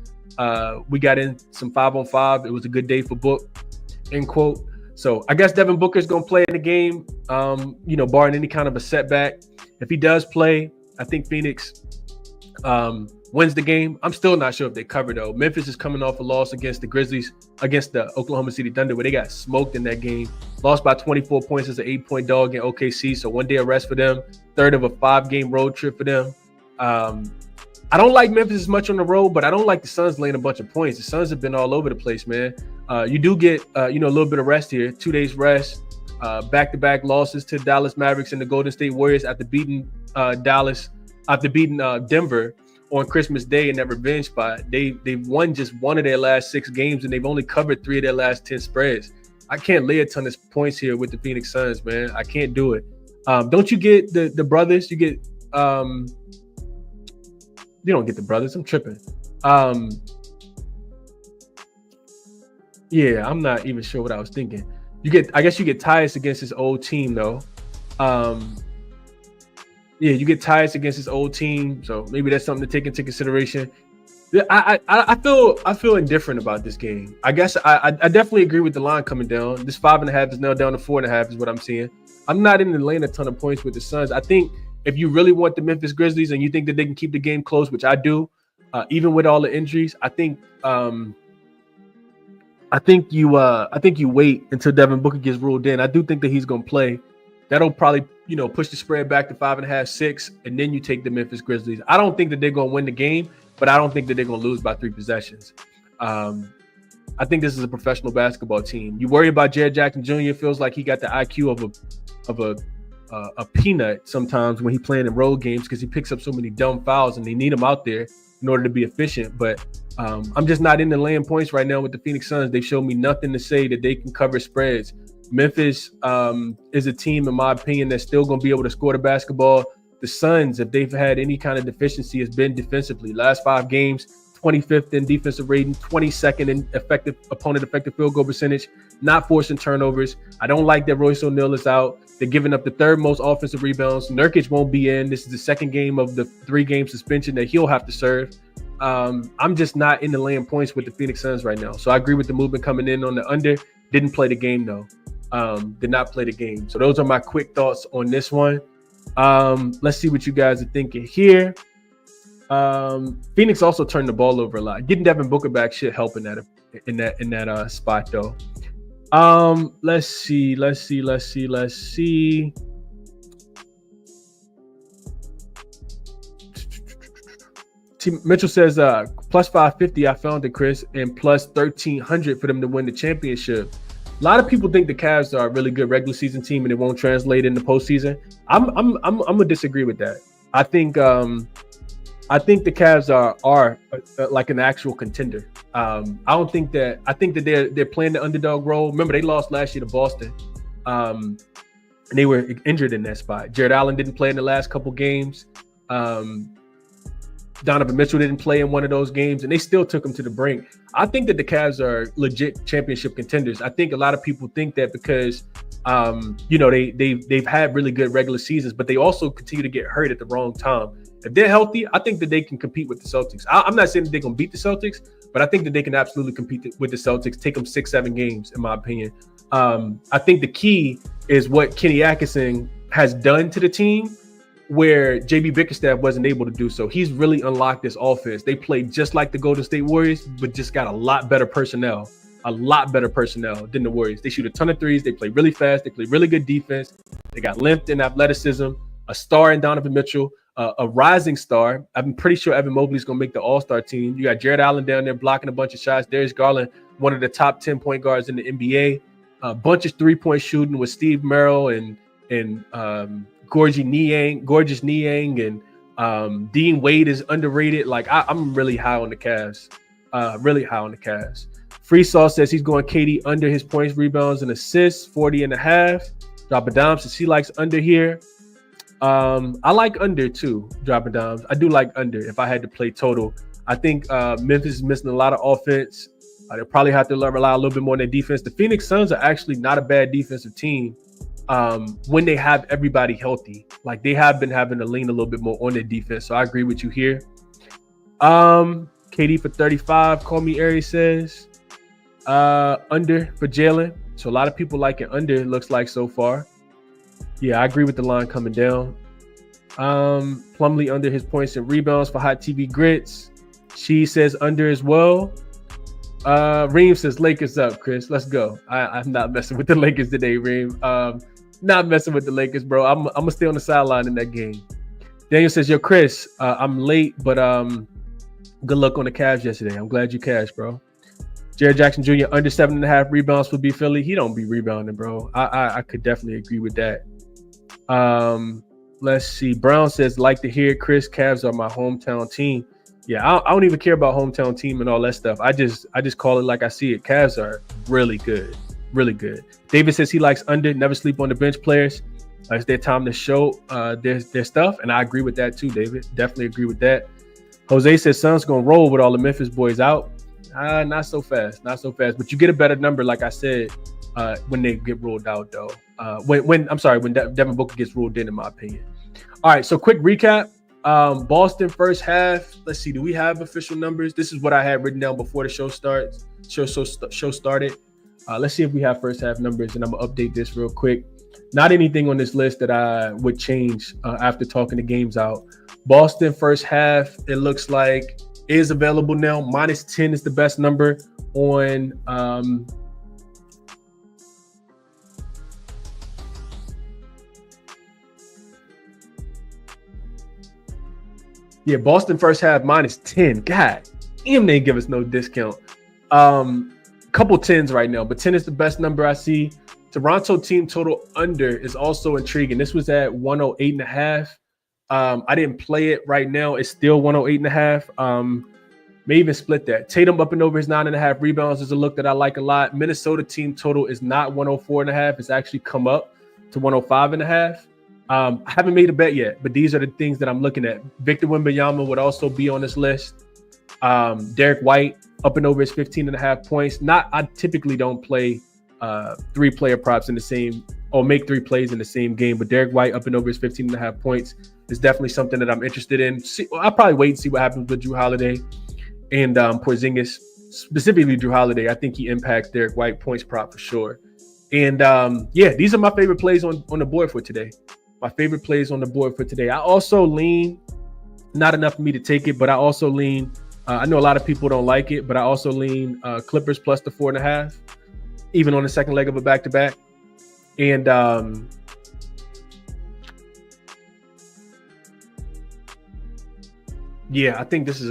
We got in some 5-on-5. It was a good day for Book, end quote. So I guess Devin Booker is going to play in the game, barring any kind of a setback. If he does play, I think Phoenix wins the game. I'm still not sure if they cover, though. Memphis is coming off a loss against the Grizzlies, against the Oklahoma City Thunder, where they got smoked in that game. Lost by 24 points as an 8-point dog in OKC. So 1 day of rest for them. Third of a 5-game road trip for them. I don't like Memphis as much on the road, but I don't like the Suns laying a bunch of points. The Suns have been all over the place, man. You do get, a little bit of rest here. 2 days rest, back-to-back losses to Dallas Mavericks and the Golden State Warriors after beating Denver on Christmas Day in that revenge spot. They've won just 1 of their last 6 games, and they've only covered 3 of their last 10 spreads. I can't lay a ton of points here with the Phoenix Suns, man. I can't do it. Don't you get the brothers? You get you don't get the brothers. I'm tripping. Yeah, I'm not even sure what I was thinking. I guess you get Tyus against his old team though. Yeah, you get Tyus against his old team, so maybe that's something to take into consideration. I feel indifferent about this game. I guess I definitely agree with the line coming down. This 5.5 is now down to 4.5 is what I'm seeing. I'm not in the laying a ton of points with the Suns. I think if you really want the Memphis Grizzlies and you think that they can keep the game close, which I do, even with all the injuries, I think you wait until Devin Booker gets ruled in. I do think that he's going to play. That'll probably, push the spread back to 5.5, 6, and then you take the Memphis Grizzlies. I don't think that they're going to win the game, but I don't think that they're going to lose by 3 possessions. I think this is a professional basketball team. You worry about Jaren Jackson Jr. Feels like he got the IQ of a peanut sometimes when he playing in road games because he picks up so many dumb fouls and they need him out there in order to be efficient. But I'm just not in the laying points right now with the Phoenix Suns. They've shown me nothing to say that they can cover spreads. Memphis is a team, in my opinion, that's still going to be able to score the basketball. The Suns, if they've had any kind of deficiency, has been defensively. Last 5 games, 25th in defensive rating, 22nd in opponent effective field goal percentage, not forcing turnovers. I don't like that Royce O'Neal is out. They're giving up the 3rd most offensive rebounds. Nurkic won't be in. This is the 2nd game of the 3-game suspension that he'll have to serve. I'm just not in the laying points with the Phoenix Suns right now. So I agree with the movement coming in on the under. Didn't play the game, though. Did not play the game. So those are my quick thoughts on this one. Let's see what you guys are thinking here. Phoenix also turned the ball over a lot. Getting Devin Booker back should help in that spot though. Let's see. Mitchell says plus 550 I found it, Chris, and plus 1,300 for them to win the championship. A lot of people think the Cavs are a really good regular season team and it won't translate in the postseason. I'm gonna disagree with that. I think the Cavs are like an actual contender. I think that they're playing the underdog role. Remember, they lost last year to Boston. And they were injured in that spot. Jared Allen didn't play in the last couple games. Donovan Mitchell didn't play in one of those games, and they still took him to the brink. I think that the Cavs are legit championship contenders. I think a lot of people think that because they've had really good regular seasons, but they also continue to get hurt at the wrong time. If they're healthy, I think that they can compete with the Celtics. I'm not saying that they're going to beat the Celtics, but I think that they can absolutely compete with the Celtics, take them 6-7 games, in my opinion. I think the key is what Kenny Atkinson has done to the team, where JB Bickerstaff wasn't able to do so. He's really unlocked this offense. They play just like the Golden State Warriors, but just got a lot better personnel than the Warriors. They shoot a ton of threes. They play really fast. They play really good defense. They got length and athleticism, a star in Donovan Mitchell, a rising star. I'm pretty sure Evan Mobley's going to make the All-Star team. You got Jared Allen down there blocking a bunch of shots. Darius Garland, one of the top 10 point guards in the NBA. A bunch of three-point shooting with Steve Merrill and Gorgeous Niang and Dean Wade is underrated. Like I'm really high on the Cavs. Free Sauce says he's going KD under his points, rebounds, and assists, 40.5. Dropping Dimes says he likes under here. I like under too, Dropping Dimes. I do like under if I had to play total. I think Memphis is missing a lot of offense. They'll probably have to rely a little bit more on their defense. The Phoenix Suns are actually not a bad defensive team when they have everybody healthy. Like, they have been having to lean a little bit more on their defense. So I agree with you here. KD for 35, Call Me Aries says. Under for Jalen. So a lot of people like it under, it looks like so far. Yeah, I agree with the line coming down. Plumlee under his points and rebounds for Hot TV Grits. She says under as well. Reem says Lakers up, Chris. Let's go. I'm not messing with the Lakers today, Reem. Not messing with the Lakers, bro. I'm gonna stay on the sideline in that game. Daniel says, yo, Chris, I'm late, but good luck on the Cavs yesterday. I'm glad you cashed, bro. Jared Jackson Jr. under 7.5 rebounds for B Philly. He don't be rebounding, bro. I could definitely agree with that. Let's see. Brown says, like to hear Chris, Cavs are my hometown team. Yeah, I don't even care about hometown team and all that stuff. I just call it like I see it. Cavs are really good. Really good. David says he likes under, never sleep on the bench players. It's their time to show their stuff. And I agree with that too, David. Definitely agree with that. Jose says Suns going to roll with all the Memphis boys out. Not so fast. Not so fast. But you get a better number, like I said, when they get ruled out, though. When Devin Booker gets ruled in my opinion. All right, so quick recap. Boston first half. Let's see. Do we have official numbers? This is what I had written down before the show starts. Show started. Let's see if we have first half numbers, and I'm gonna update this real quick. Not anything on this list that I would change after talking the games out. Boston first half, it looks like is available now. -10 is the best number on Boston first half -10. God damn, they give us no discount. Couple 10s right now, but 10 is the best number I see. Toronto team total under is also intriguing. This was at 108.5. I didn't play it right now. It's still 108.5. May even split that. Tatum up and over his 9.5 rebounds is a look that I like a lot. Minnesota team total is not 104.5. It's actually come up to 105.5. I haven't made a bet yet, but these are the things that I'm looking at. Victor Wembanyama would also be on this list. Derek White up and over his 15.5 points. I typically don't play 3-player props in the same, or make 3 plays in the same game, but Derek White up and over his 15.5 points is definitely something that I'm interested in. I'll probably wait and see what happens with Drew Holiday and Porzingis, specifically Drew Holiday. I think he impacts Derek White points prop for sure. And these are my favorite plays on the board for today. My favorite plays on the board for today. I also lean, not enough for me to take it, but I also lean, I know a lot of people don't like it, but I also lean Clippers plus the 4.5, even on the second leg of a back-to-back. And I think this is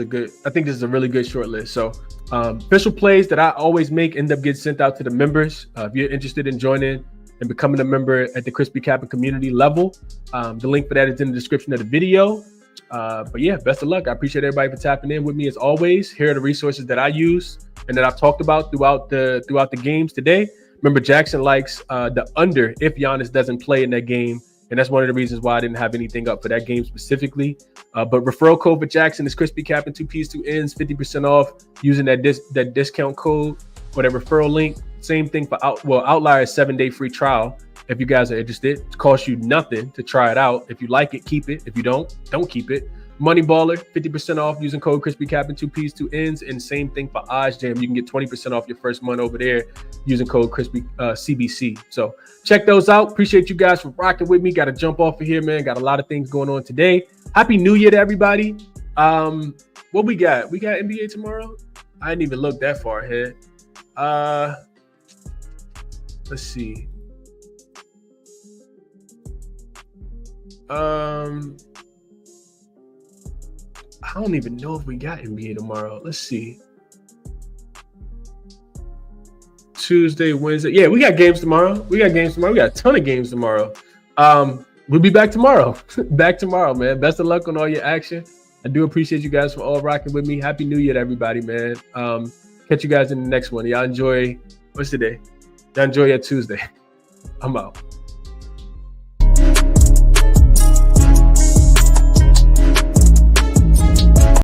a really good short list. So official plays that I always make end up getting sent out to the members. If you're interested in joining and becoming a member at the ChrisBeCappinn Community level, the link for that is in the description of the video. But yeah, best of luck. I appreciate everybody for tapping in with me as always. Here are the resources that I use and that I've talked about throughout the games today. Remember, Jackson likes the under if Giannis doesn't play in that game. And that's one of the reasons why I didn't have anything up for that game specifically. But referral code for Jackson is ChrisBeCappinn, 2 P's, 2 N's, 50% off using that discount code or that referral link. Same thing for Outlier is 7-day free trial. If you guys are interested, it costs you nothing to try it out. If you like it, keep it. If you don't keep it. Money Baller, 50% off using code ChrisBeCappinn, 2 P's, 2 N's, and same thing for OddsJam. You can get 20% off your first month over there using code CBC. So check those out. Appreciate you guys for rocking with me. Got to jump off of here, man. Got a lot of things going on today. Happy New Year to everybody. What we got? We got NBA tomorrow? I didn't even look that far ahead. Let's see. I don't even know if we got NBA tomorrow. Let's see. Tuesday, Wednesday. Yeah, we got games tomorrow. We got a ton of games tomorrow. We'll be back tomorrow. Back tomorrow, man. Best of luck on all your action. I do appreciate you guys for all rocking with me. Happy New Year to everybody, man. Catch you guys in the next one. Y'all enjoy, what's today? Y'all enjoy your Tuesday. I'm out.